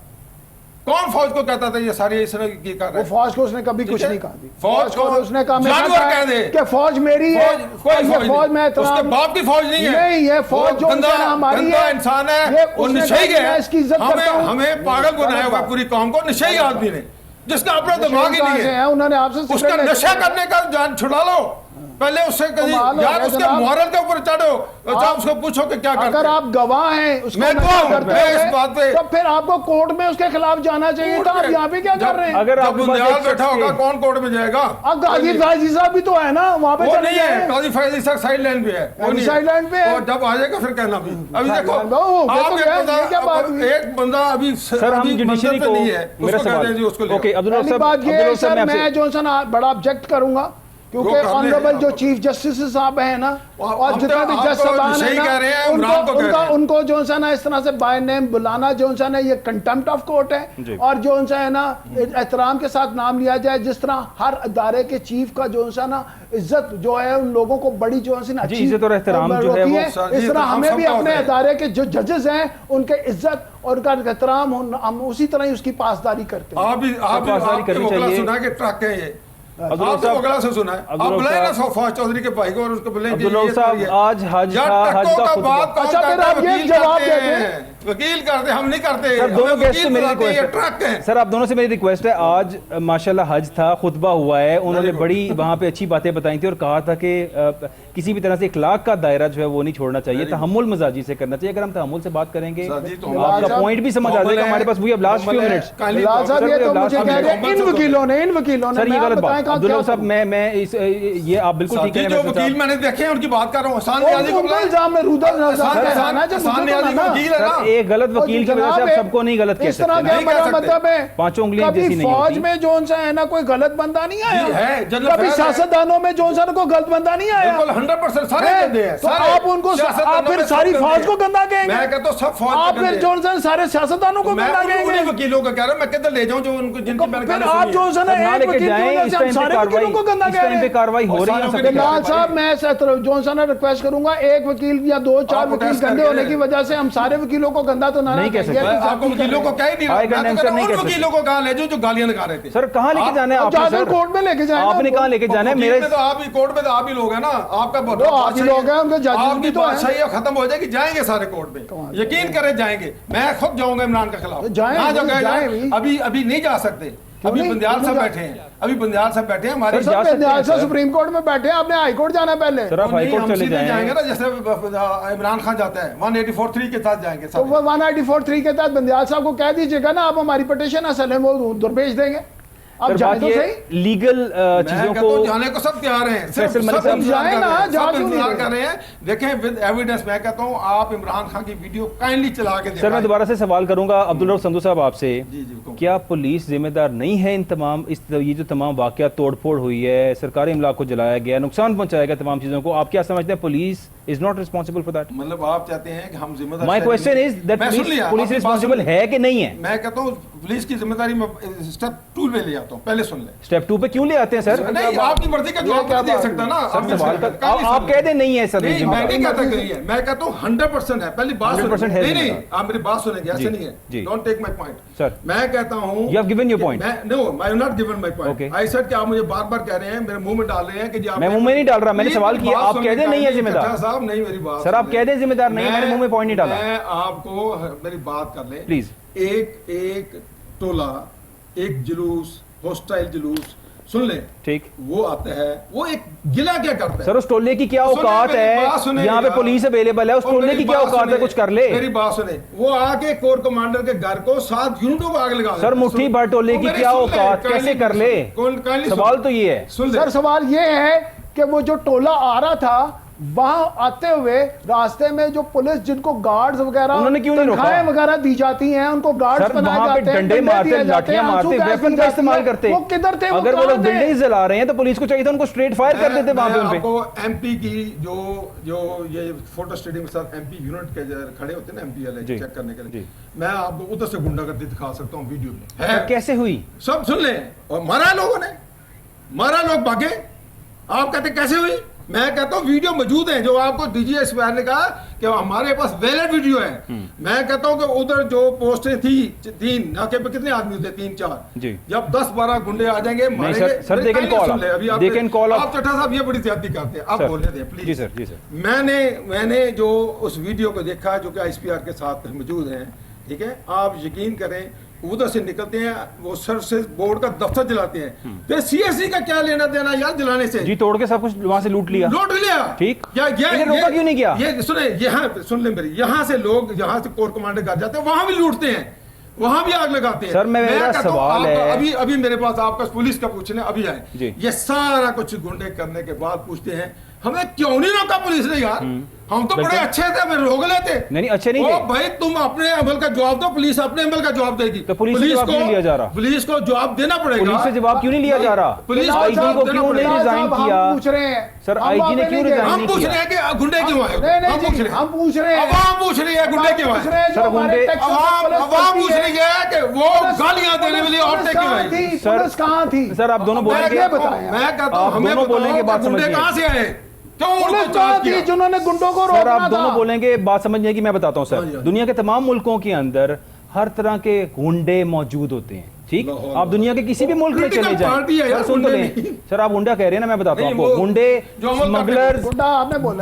Speaker 3: कौन फौज को कहता था ये सारी इसने की कर रहा
Speaker 2: वो
Speaker 3: है?
Speaker 2: फौज को उसने कभी
Speaker 3: ठीक
Speaker 2: कुछ
Speaker 3: है?
Speaker 2: नहीं कहा थी।
Speaker 3: फौज को
Speaker 2: उसने कहा
Speaker 3: जानवर कह दे
Speaker 2: कि फौज मेरी है,
Speaker 3: कोई
Speaker 2: और ये फौज में
Speaker 3: नहीं। उसके बाप की फौज नहीं है,
Speaker 2: नहीं है फौज जो
Speaker 3: गंदा
Speaker 2: हमारी है,
Speaker 3: इंसान है,
Speaker 2: ये
Speaker 3: वो
Speaker 2: उसने
Speaker 3: नशेई
Speaker 2: कहा कि मैं
Speaker 3: है।
Speaker 2: इसकी इज्जत करता हूं।
Speaker 3: हमें पागल बनाया हुआ पूरी कौम को, नशेई आदमी ने, जिसका अपना दिमाग ही नहीं है।
Speaker 2: उन्होंने आपसे
Speaker 3: उसका
Speaker 2: सिगरेट
Speaker 3: नशा करने का जान छुड़ा लो पहले, उससे कभी
Speaker 2: कमाल हो
Speaker 3: यार
Speaker 2: गया
Speaker 3: उसके
Speaker 2: जनाब।
Speaker 3: मॉरल के ऊपर चढ़ो, अच्छा उसको पूछो कि क्या करते
Speaker 2: अगर
Speaker 3: हैं।
Speaker 2: आप गवाह हैं उसको
Speaker 3: मैं
Speaker 2: नशा
Speaker 3: गवाह हूं,
Speaker 2: करते
Speaker 3: मैं
Speaker 2: हुए,
Speaker 3: इस बात पे-
Speaker 2: तो फिर आपको कोर्ट में उसके खिलाफ जाना चाहिए था। आप यहाँ पे क्या कर रहे हैं?
Speaker 1: अगर
Speaker 3: जब
Speaker 1: आपके पास
Speaker 3: बुंदियाल
Speaker 1: एक
Speaker 3: बैठा
Speaker 1: शख्स
Speaker 3: होगा
Speaker 1: के-
Speaker 3: कौन कोर्ट में जाएगा?
Speaker 2: अब गाजी फाजी साहब भी तो है ना, वहाँ पे
Speaker 3: वो
Speaker 2: चले
Speaker 3: नहीं है,
Speaker 2: जाएं।
Speaker 3: काजी फैजी सर साइड लाइन पे है, वो
Speaker 2: अभी
Speaker 3: नहीं
Speaker 2: साइड लाइन पे है।
Speaker 3: और जब आ जाएगा फिर कहना भी। अभी
Speaker 2: साइड
Speaker 3: देखो
Speaker 2: लाइन पे, ओ,
Speaker 3: आप
Speaker 2: देखो
Speaker 3: एक
Speaker 2: यार,
Speaker 3: बंदा,
Speaker 2: ये क्या बात हुई?
Speaker 3: एक बंदा अभी
Speaker 1: सर हम
Speaker 3: अभी
Speaker 1: जुडिशरी
Speaker 3: मंदिर
Speaker 1: को,
Speaker 3: पे नहीं है,
Speaker 1: मेरा
Speaker 3: उसको कहते हैं जी
Speaker 1: सवाल,
Speaker 3: उसको ले
Speaker 1: ओके
Speaker 3: आओ।
Speaker 1: अब्दुल
Speaker 2: पहली बात ये है सर, मैं जॉनसन बड़ा ऑब्जेक्ट करूंगा क्योंकि
Speaker 3: वो कर रहे
Speaker 2: ऑनरेबल
Speaker 3: हैं
Speaker 2: जो
Speaker 3: आप।
Speaker 2: चीफ जस्टिस साहब है ना,
Speaker 3: और
Speaker 2: और
Speaker 3: हम
Speaker 2: जितना
Speaker 3: तो
Speaker 2: भी
Speaker 3: आप
Speaker 2: जज
Speaker 3: तो
Speaker 2: साहबान
Speaker 3: सही
Speaker 2: है
Speaker 3: कह रहे हैं,
Speaker 2: ना,
Speaker 3: इमरान को कह रहे हैं।
Speaker 2: उनको जो है ना इस तरह से बाय नेम बुलाना जो है ये कंटेम्प्ट ऑफ कोर्ट
Speaker 1: जी।
Speaker 2: है। और जो है ना एहतराम के साथ नाम लिया जाए, जिस तरह हर अदारे के चीफ का जो है ना इज्जत जो है उन लोगों को बड़ी जो है ना
Speaker 1: जी,
Speaker 2: अच्छी
Speaker 1: इज्जत और एहतराम जो है
Speaker 2: होती
Speaker 1: वो-
Speaker 3: सर जी,
Speaker 2: इस तरह
Speaker 3: एहतराम
Speaker 2: हमें भी
Speaker 3: सबका
Speaker 2: अपने
Speaker 3: होता है।
Speaker 2: अदारे के जो जजेस हैं उनके इज्जत और उनका एहतराम हम उसी तरह ही उसकी पासदारी करते हैं।
Speaker 3: आप भी
Speaker 1: पासदारी करनी
Speaker 3: वकला
Speaker 1: चाहिए।
Speaker 3: सुना के ट्रक है ये,
Speaker 1: अब्दुल
Speaker 3: आप तो
Speaker 1: साहब-
Speaker 3: वकला से सुना है, आप
Speaker 1: अब्दुल
Speaker 3: बुलाए ना
Speaker 1: साहब-
Speaker 3: फौज चौधरी के भाई को और उसको बुलाए
Speaker 1: अब्दुल साहब, आज हज था, हज का खुतबा।
Speaker 2: अच्छा, फिर आप ये जवाब दे दें।
Speaker 3: वकील करते, हम नहीं करते।
Speaker 1: सर दोनों
Speaker 3: हमें
Speaker 1: गेस्ट से
Speaker 3: वकील
Speaker 1: मेरी
Speaker 3: बुलाते हैं, ये
Speaker 1: रिक्वेस्ट
Speaker 3: ट्रक
Speaker 1: है,
Speaker 3: है।
Speaker 1: सर आप दोनों से मेरी रिक्वेस्ट है, आज माशाल्लाह हज था, खुतबा हुआ है, उन्होंने
Speaker 3: Very good.
Speaker 1: बड़ी वहाँ पे अच्छी बातें बताई थी और कहा था कि किसी भी तरह से इखलाक का दायरा जो है वो नहीं छोड़ना चाहिए, तहम्मुल मजाजी से करना चाहिए। अगर हम तहम्मुल से बात करेंगे
Speaker 3: सर जी, तो
Speaker 1: आपका
Speaker 2: साहब-
Speaker 1: पॉइंट भी समझ आ जाएगा हमारे पास। We have last few minutes.
Speaker 2: Bilal Sahab ये तो मुझे कह रहे हैं इन वकीलों ने
Speaker 1: सर ये गलत बात, अब्दुल्ला साहब मैं इस ये आप बिल्कुल ठीक है,
Speaker 3: जो वकील मैंने देखे हैं उनकी बात कर रहा हूँ, आसान न्याजी को
Speaker 2: उनका
Speaker 3: बुलाएं।
Speaker 2: इल्जाम में रुदल
Speaker 3: आसान न्याजी को वकील है ना।
Speaker 1: सर एक गलत वकील की वजह से आप सबको नहीं गलत कह
Speaker 2: इस तरह
Speaker 1: सकते।
Speaker 2: का
Speaker 3: नहीं कह
Speaker 2: हमारा
Speaker 3: सकते।
Speaker 2: मतलब है
Speaker 1: पांचों उंगलियां
Speaker 2: कभी
Speaker 1: जैसी नहीं
Speaker 2: फौज
Speaker 1: होती।
Speaker 2: में जोन सा है ना कोई गलत बंदा नहीं आया
Speaker 3: जी है, जनरल
Speaker 2: कभी
Speaker 3: फैज है।
Speaker 2: सियासतदानों में जोन सा को गलत बंदा नहीं आया।
Speaker 3: बिल्कुल 100% सारे
Speaker 2: है,
Speaker 3: गंदे हैं,
Speaker 2: तो
Speaker 3: सारे।
Speaker 2: आप उनको
Speaker 3: सियासतदानों
Speaker 2: आप फिर
Speaker 3: में सब
Speaker 2: सारी
Speaker 3: गंदे
Speaker 2: फौज
Speaker 3: हैं।
Speaker 2: को गंदा कहेंगे।
Speaker 3: मैं कहता हूँ सब फौज
Speaker 2: आप
Speaker 3: के
Speaker 2: फिर
Speaker 3: गंदे हैं।
Speaker 2: जोन सा सारे सियासतदानों को
Speaker 3: मैं
Speaker 2: गंदा
Speaker 3: उन्हीं
Speaker 2: कहेंगे।
Speaker 3: वकीलों का कह रहा हूँ, मैं किधर ले जाऊं जो उनको जिनकी मैंने
Speaker 2: फिर
Speaker 3: गाली
Speaker 2: आप
Speaker 3: सुनी है।
Speaker 2: जोन सा
Speaker 1: सर, ना
Speaker 2: एक
Speaker 1: लेके
Speaker 2: वकील की
Speaker 1: जाएं,
Speaker 2: वजह
Speaker 1: इस
Speaker 2: से हम
Speaker 1: टाइम पे
Speaker 2: सारे
Speaker 1: कार्रवाई
Speaker 2: वकीलों को गंदा
Speaker 1: इस
Speaker 2: कह
Speaker 1: टाइम
Speaker 2: रहे
Speaker 1: पे
Speaker 2: हैं।
Speaker 1: कार्रवाई हो रही है
Speaker 3: और
Speaker 1: सबके
Speaker 3: सारे
Speaker 2: बिलाल
Speaker 1: खिलाफ।
Speaker 2: साहब मैं जोन सा रिक्वेस्ट करूंगा, एक वकील या दो चार
Speaker 3: आपको
Speaker 2: वकील
Speaker 3: टेस्ट
Speaker 2: गंदे
Speaker 3: करके
Speaker 2: होने की वजह से हम सारे वकीलों को गंदा तो ना
Speaker 1: नहीं कह सकते।
Speaker 3: मैं आपको वकीलों को कह ही नहीं रहा,
Speaker 1: I can
Speaker 3: मैं तो
Speaker 1: answer
Speaker 3: कह रहा
Speaker 1: नहीं
Speaker 3: हूं
Speaker 1: कह
Speaker 3: उन
Speaker 1: सकते।
Speaker 3: वकीलों को कहाँ ले जाऊं जो गालियां लगा रहे थे।
Speaker 1: सर कहाँ लेके जाना है आपने?
Speaker 2: जाकर
Speaker 1: सर
Speaker 2: कोर्ट में लेके जाए
Speaker 1: आपने कहाँ लेके जाना है?
Speaker 3: वकील
Speaker 1: मेरे
Speaker 3: में तो आप ही कोर्ट में तो आप ही लोग हैं ना, आपका
Speaker 2: वो आप ही लोग हैं, उनके जजेस भी
Speaker 3: आपकी
Speaker 2: तो
Speaker 3: बात
Speaker 2: हैं।
Speaker 3: सही है, खत्म हो जाएगी, जाएंगे सारे कोर्ट में, यकीन करें जाएंगे। मैं खुद जाऊंगा इमरान के खिलाफ,
Speaker 2: तो जाएं,
Speaker 3: जहाँ जगह
Speaker 2: जाएं
Speaker 3: जाएं।
Speaker 2: भी।
Speaker 3: अभी अभी नहीं जा सकते, अभी
Speaker 2: नहीं?
Speaker 3: बंदियाल
Speaker 2: क्यों
Speaker 3: साहब
Speaker 2: नहीं
Speaker 3: बैठे हैं, अभी बंदियाल साहब बैठे हैं हमारे
Speaker 1: सर, जा
Speaker 2: सब
Speaker 1: सकते हैं,
Speaker 2: से
Speaker 1: सर।
Speaker 2: सुप्रीम कोर्ट में बैठे हैं, आपने हाई कोर्ट जाना है पहले।
Speaker 1: सर आप हाई कोर्ट चले
Speaker 3: सीधे जाएंगे
Speaker 1: जाएं।
Speaker 3: ना, जैसे इमरान खान जाता है 184(3) के साथ जाएंगे
Speaker 2: तो
Speaker 3: सब।
Speaker 2: वो 194(3) के तहत बंदियाल साहब को कह दीजिएगा ना, आप हमारी पिटीशन असल है वो उधर भेज देंगे। अब
Speaker 1: सर
Speaker 2: जाए
Speaker 1: बात
Speaker 2: तो
Speaker 1: ये
Speaker 2: सही।
Speaker 1: लीगल
Speaker 3: मैं
Speaker 1: चीजों
Speaker 3: कहता
Speaker 1: को
Speaker 3: हूं जाने को सब तैयार हैं, सिर्फ
Speaker 1: फैसल मलिक
Speaker 3: सब
Speaker 1: साहब
Speaker 3: इंतजार
Speaker 2: जाए
Speaker 3: कर
Speaker 2: ना,
Speaker 3: रहे हैं,
Speaker 2: जा
Speaker 3: सब
Speaker 2: क्यों नहीं
Speaker 3: इंतजार
Speaker 2: रहे?
Speaker 3: कर रहे हैं। देखें विद एविडेंस, मैं कहता हूं आप इमरान खान की वीडियो काइंडली चला के
Speaker 1: सर मैं दोबारा से सवाल करूंगा अब्दुल रऊफ संधू साहब आपसे,
Speaker 3: जी, हुकुम।
Speaker 1: क्या पुलिस जिम्मेदार नहीं है इन तमाम ये जो तमाम वाकया तोड़फोड़ हुई है, सरकारी इमलाक को जलाया गया, नुकसान पहुंचाया गया तमाम चीजों को, आप क्या समझते हैं police is not responsible for that?
Speaker 3: मतलब आप चाहते हैं कि हम जिम्मेदार
Speaker 1: माय क्वेश्चन इज दैट
Speaker 3: मैं सुन लिया,
Speaker 1: पुलिस
Speaker 3: आपकी बात
Speaker 1: रिस्पॉन्सिबल
Speaker 3: सुन ली।
Speaker 1: है कि नहीं है?
Speaker 3: मैं कहता हूं पुलिस की जिम्मेदारी में स्टेप 2 पे ले आता हूं, पहले सुन ले।
Speaker 1: स्टेप 2 पे क्यों ले आते हैं सर?
Speaker 3: नहीं, आपकी मर्जी का जवाब
Speaker 2: क्या
Speaker 3: नहीं दे
Speaker 2: बात
Speaker 3: सकता ना।
Speaker 1: सर
Speaker 3: आप
Speaker 1: सवाल
Speaker 3: इसका-
Speaker 1: का आप कह दें नहीं है सर
Speaker 3: नहीं, मैं नहीं कहता कि
Speaker 1: जिम्मेदार।
Speaker 3: नहीं है, मैं कहता हूँ 100% है। पहली बात
Speaker 1: 100%
Speaker 3: सुनिए।
Speaker 1: है
Speaker 3: नहीं,
Speaker 1: जिम्मेदार।
Speaker 3: आप मेरी बात सुनेंगे,
Speaker 1: जी,
Speaker 3: ऐसे नहीं
Speaker 1: जी।
Speaker 3: है। Don't take my point
Speaker 1: sir
Speaker 3: मैं कहता हूँ
Speaker 1: You have given your point.
Speaker 3: No I have not given my point.
Speaker 1: Okay.
Speaker 3: I said कि आप मुझे बार-बार कह रहे हैं, मेरे मुंह में डाल रहे हैं कि जी आप
Speaker 1: मैं मुंह में नहीं डाल रहा, मैंने
Speaker 3: नहीं,
Speaker 1: सवाल
Speaker 3: मेरी
Speaker 1: किया,
Speaker 3: बात
Speaker 1: आप
Speaker 3: सुनने
Speaker 1: कह दें
Speaker 3: का
Speaker 1: नहीं है
Speaker 3: नहीं,
Speaker 1: जिम्मेदार।
Speaker 3: चाचा साहब नहीं, मेरी बात
Speaker 1: सर आप
Speaker 3: सुनिए।
Speaker 1: कह दें जिम्मेदार नहीं, मैंने मुंह में पॉइंट नहीं डाला।
Speaker 3: मैं आपको मेरी बात कर ले
Speaker 1: प्लीज।
Speaker 3: एक टोला, एक जुलूस, हॉस्टाइल जुलूस सुन ले,
Speaker 1: ठीक,
Speaker 3: वो आता है, वो एक गिला क्या करता है?
Speaker 1: सर उस टोले की क्या
Speaker 3: सुनिए,
Speaker 1: औकात
Speaker 3: मेरी बात
Speaker 1: है?
Speaker 3: सुनिए
Speaker 1: यहाँ पे
Speaker 3: यार।
Speaker 1: पुलिस अवेलेबल है, उस
Speaker 3: और
Speaker 1: टोले
Speaker 3: मेरी
Speaker 1: की क्या
Speaker 3: बात
Speaker 1: औकात है?
Speaker 3: सुनिए,
Speaker 1: कुछ कर ले।
Speaker 3: मेरी बात सुने, वो आके कोर कमांडर के घर को 7 यूनिटों को आग लगा
Speaker 1: सर
Speaker 3: देता है।
Speaker 1: मुट्ठी
Speaker 3: सुन-
Speaker 1: भर टोले
Speaker 3: वो
Speaker 1: की
Speaker 3: मेरी
Speaker 1: क्या
Speaker 3: सुन ले,
Speaker 1: औकात,
Speaker 3: काइंडली
Speaker 1: कैसे कर
Speaker 3: सुन।
Speaker 1: ले?
Speaker 3: काइंडली सुन।
Speaker 1: सवाल तो ये है।
Speaker 3: सुन ले।
Speaker 2: सर सवाल ये है कि वो जो टोला आ रहा था वहां आते हुए रास्ते में जो पुलिस जिनको गार्ड्स वगैरह
Speaker 1: उन्होंने क्यों नहीं रोका?
Speaker 2: तनख्वाहें वगैरह दी जाती हैं, उनको गार्ड्स
Speaker 1: सर
Speaker 2: बनाए
Speaker 1: वहां पे
Speaker 2: जाते हैं,
Speaker 1: डंडे
Speaker 2: दिए
Speaker 1: मारते,
Speaker 2: जाते
Speaker 1: लाठियां
Speaker 2: हैं,
Speaker 1: मारते,
Speaker 2: आंसू गैस
Speaker 1: वेपन
Speaker 2: दी
Speaker 1: का
Speaker 2: जाती
Speaker 1: इस्तेमाल
Speaker 2: है।
Speaker 1: करते।
Speaker 2: वो किधर थे?
Speaker 1: अगर वो
Speaker 2: कहाँ
Speaker 1: लोग
Speaker 2: थे?
Speaker 1: बिल्डिंग जला रहे हैं तो पुलिस को चाहिए था उनको स्ट्रेट फायर कर देते वहां पे उन पे।
Speaker 3: आपको एमपी की जो ये फोटो स्टेडियम के साथ एमपी यूनिट के जो खड़े होते हैं ना, एमपी वाले
Speaker 1: जी,
Speaker 3: चेक करने के लिए,
Speaker 1: जी।
Speaker 3: मैं आपको उधर से गुंडागर्दी दिखा सकता हूँ वीडियो में है।
Speaker 1: कैसे हुई?
Speaker 3: सब सुन ले। और मारा लोगों ने, मारा, लोग भागे। आप कहते कैसे हुई? मैं कहता हूँ वीडियो मौजूद है, जो आपको डीजीएसपी ने कहा कि हमारे पास वैलिड वीडियो है। मैं कहता हूं कि उधर जो पोस्टें थी 3 नाके पे कितने आदमी थे, 3-4
Speaker 1: जी।
Speaker 3: जब 10-12 गुंडे आ जाएंगे मारेंगे।
Speaker 1: Sir they can call, they can call.
Speaker 3: आप चट्टा साहब ये बड़ी ज्यादती करते हैं, आप बोलने दें प्लीज।
Speaker 1: जी सर, जी सर।
Speaker 3: मैंने जो उस वीडियो को देखा जो कि ICPR के साथ मौजूद हैं, ठीक है, आप यकीन करें उधर से निकलते हैं, वो सर्विसेज बोर्ड का दफ्तर जलाते हैं। तो CSE का क्या लेना देना यार जलाने से?
Speaker 1: जी तोड़ के सब कुछ वहां से लूट लिया,
Speaker 3: लूट लिया,
Speaker 1: ठीक।
Speaker 3: ये
Speaker 1: रोका क्यों नहीं किया?
Speaker 3: ये सुने, यहाँ सुन ले मेरी, यहाँ से लोग यहाँ से कोर कमांडर घर जाते हैं, वहां भी लूटते हैं, वहां भी आग लगाते हैं।
Speaker 1: सर मेरा सवाल है,
Speaker 3: अभी मेरे पास आपका पुलिस का पूछने अभी आए, ये सारा कुछ गुंडे करने के बाद पूछते हैं हमें क्यों नहीं रोका पुलिस ने यार? हम तो बड़े अच्छे थे, हमें रोक लेते।
Speaker 1: नहीं अच्छे नहीं थे
Speaker 3: भाई, तुम अपने अमल का जवाब दो, पुलिस अपने अमल का जवाब देगी।
Speaker 1: तो पुलिस से जवाब क्यों लिया जा रहा?
Speaker 3: पुलिस को जवाब देना पड़ेगा।
Speaker 1: पुलिस से जवाब क्यों नहीं लिया जा रहा?
Speaker 3: पुलिस
Speaker 1: IG को क्यों नहीं रिजाइन किया?
Speaker 2: पूछ रहे हैं
Speaker 1: सर, IG ने क्यों रिजाइन
Speaker 3: हम
Speaker 1: नहीं
Speaker 3: पूछ रहे हैं कि गुंडे क्यों आए?
Speaker 2: हम पूछ रहे हैं,
Speaker 3: आवाम पूछ रही है गुंडे क्यों आए?
Speaker 1: सर गुंडे,
Speaker 3: आवाम पूछ रही है कि वो गालियां देने वाली औरतें क्यों आई?
Speaker 2: पुलिस कहाँ थी?
Speaker 1: सर आप दोनों बोलेंगे,
Speaker 3: मैं कहता हूं हमें
Speaker 1: बोलेंगे, बात
Speaker 3: गुंडे
Speaker 1: समझिए
Speaker 3: कहां से आए,
Speaker 2: पुलिस कहाँ थी जिन्होंने गुंडों को रोकना
Speaker 1: सर आप
Speaker 2: था?
Speaker 1: दोनों बोलेंगे, बात समझने की मैं बताता हूं सर। दुनिया के तमाम मुल्कों के अंदर हर तरह के गुंडे मौजूद होते हैं, ठीक। आप दुनिया के किसी भी मुल्क में चले जाएं, सर सुन तो लें। सर आप गुंडा कह रहे हैं ना, मैं बताता हूं आपको, गुंडे, स्मगलर्स,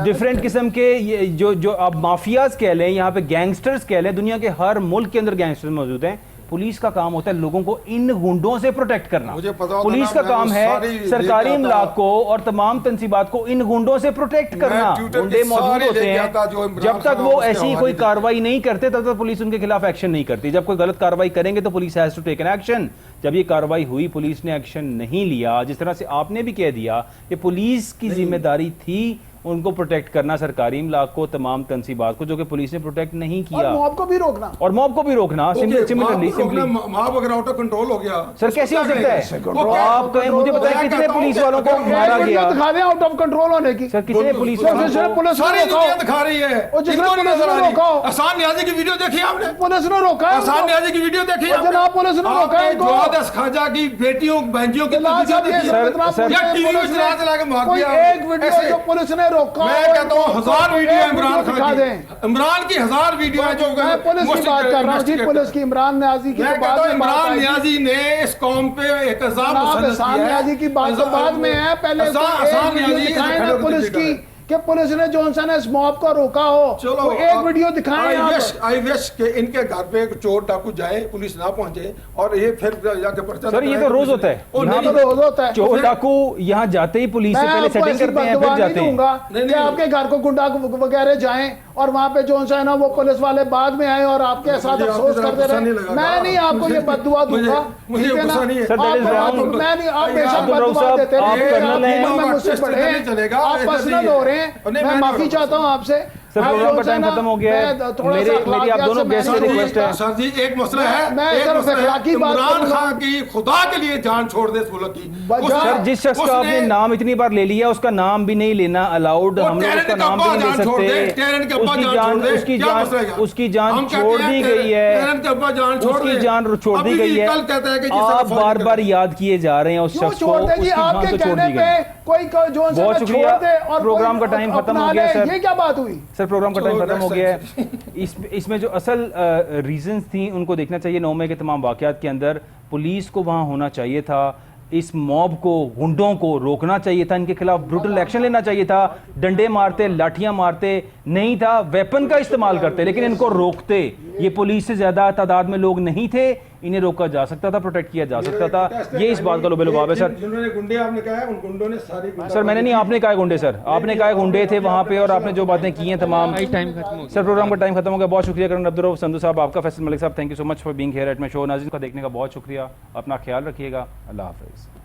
Speaker 1: डिफरेंट किस्म के, ये जो आप माफियाज कह लें, यहाँ पे गैंगस्टर्स कह लें, दुनिया के हर मुल्क के अंदर गैंगस्टर्स मौजूद हैं। पुलिस का काम होता है लोगों को इन गुंडों से प्रोटेक्ट करना। पुलिस का काम है सरकारी इमलाक को और तमाम तंसीबात को इन गुंडों से प्रोटेक्ट करना। गुंडे मौजूद होते हैं, जब तक वो ऐसी कोई कार्रवाई नहीं करते तब तक पुलिस उनके खिलाफ एक्शन नहीं करती। जब कोई गलत कार्रवाई करेंगे तो police has to take an action. जब ये कार्रवाई हुई, पुलिस ने एक्शन नहीं लिया, जिस तरह से आपने भी कह दिया कि पुलिस की जिम्मेदारी थी उनको प्रोटेक्ट करना, सरकारी इमलाक को, तमाम तंसीबात को, जो कि पुलिस ने प्रोटेक्ट नहीं किया।
Speaker 2: और मॉब को भी रोकना,
Speaker 1: और मॉब को भी रोकना। सिंपली
Speaker 3: मॉब अगर आउट ऑफ कंट्रोल हो गया
Speaker 1: सर कैसे हो सकता है? आप कहें, मुझे बताएं कितने पुलिस वालों को मारा गया?
Speaker 2: दिखा दें आउट ऑफ कंट्रोल होने की।
Speaker 1: सर कितने पुलिस वालों को?
Speaker 2: पुलिस
Speaker 3: सारी दुनिया दिखा रही है। आसान न्याजी की वीडियो देखी आपने?
Speaker 2: पुलिस ने रोका।
Speaker 3: आसान न्याजी की वीडियो देखी
Speaker 2: जनाब? पुलिस ने रोका है।
Speaker 3: जवाद खाजा की बेटियों बहनों की वीडियो देखी?
Speaker 2: एक वीडियो जो पुलिस ने रोका,
Speaker 3: तो 1000 वीडियो इमरान खान की, इमरान की 1000 वीडियो है जो
Speaker 2: पुलिस की बात कर रहा हूं जी, पुलिस की, इमरान न्याजी की बात में।
Speaker 3: इमरान न्याजी ने इस कौम पे एक
Speaker 2: आसान न्याजी की बात तो बाद में है, पहले
Speaker 3: आसान न्याजी
Speaker 2: दिखाएं ना पुलिस की कि पुलिस ने जॉनसन ने इस मॉब को रोका हो।
Speaker 3: चलो
Speaker 2: एक वीडियो दिखाएं।
Speaker 3: आई विश के इनके घर पे एक चोर डाकू जाए, पुलिस ना पहुंचे और ये फिर जाके पर्चा।
Speaker 1: सर ये तो रोज होता है,
Speaker 2: यहाँ तो रोज होता है।
Speaker 1: चोर डाकू यहाँ जाते ही पुलिस से पहले सेटिंग करते हैं, फिर जाते हैं।
Speaker 2: आपके घर को गुंडा वगैरह जाएं और वहां पे जो है ना वो पुलिस वाले बाद में आए और आपके साथ अफसोस करते रहे। मैं नहीं आपको ये बददुआ दूंगा, ठीक है ना? मैं नहीं, आप बेशक बददुआ देते हैं, मुझसे पढ़े, आप पर्सनल हो रहे हैं, मैं माफी चाहता हूं आपसे।
Speaker 1: सर प्रोग्राम का टाइम खत्म हो गया है, मेरी आप दोनों गेस्ट से रिक्वेस्ट है।
Speaker 3: सर जी एक मसला है,
Speaker 2: मैं सिर्फ अखलाकी बात
Speaker 3: इमरान खान की खुदा के लिए जान छोड़ दे इस मुल्क की।
Speaker 1: सर जिस शख्स का आपने नाम इतनी बार ले लिया उसका नाम भी नहीं लेना अलाउड, हम लोग उसका नाम भी नहीं ले सकते। उसकी जान छोड़ दी गई है, उसकी जान छोड़ दी गई है। आप बार बार याद किए जा रहे हैं उस शख्स को, उसकी जान तो छोड़ दी गई। बहुत शुक्रिया, प्रोग्राम का टाइम खत्म हो गया सर।
Speaker 2: ये क्या बात हुई
Speaker 1: सर? प्रोग्राम का टाइम खत्म हो गया है। इसमें जो असल रीजंस थी उनको देखना चाहिए। 9 मई के तमाम वाकयात के अंदर पुलिस को वहां होना चाहिए था, इस मॉब को, गुंडों को रोकना चाहिए था, इनके खिलाफ ब्रूटल एक्शन लेना चाहिए था। डंडे मारते, लाठियां मारते नहीं था, वेपन का इस्तेमाल करते, लेकिन इनको रोकते। ये पुलिस से ज्यादा तादाद में लोग नहीं थे, इन्हें रोका जा सकता था, प्रोटेक्ट किया जा सकता था। ये इस बात का लुबे-लुबाब है सर।
Speaker 3: जिन्होंने गुंडे आपने कहा है, उन गुंडों ने सारी
Speaker 1: सर मैंने नहीं, आपने कहा गुंडे सर, आपने कहा गुंडे थे वहां पे और आपने जो बातें की हैं तमाम। सर प्रोग्राम का टाइम खत्म हो गया। बहुत शुक्रिया करण अब्दुल रऊफ संधू साहब, आपका, फैसल मलिक साहब, thank you so much for being here at my show. नाज़रीन का देखने का बहुत शुक्रिया, अपना ख्याल रखिएगा, अल्लाह हाफिज़।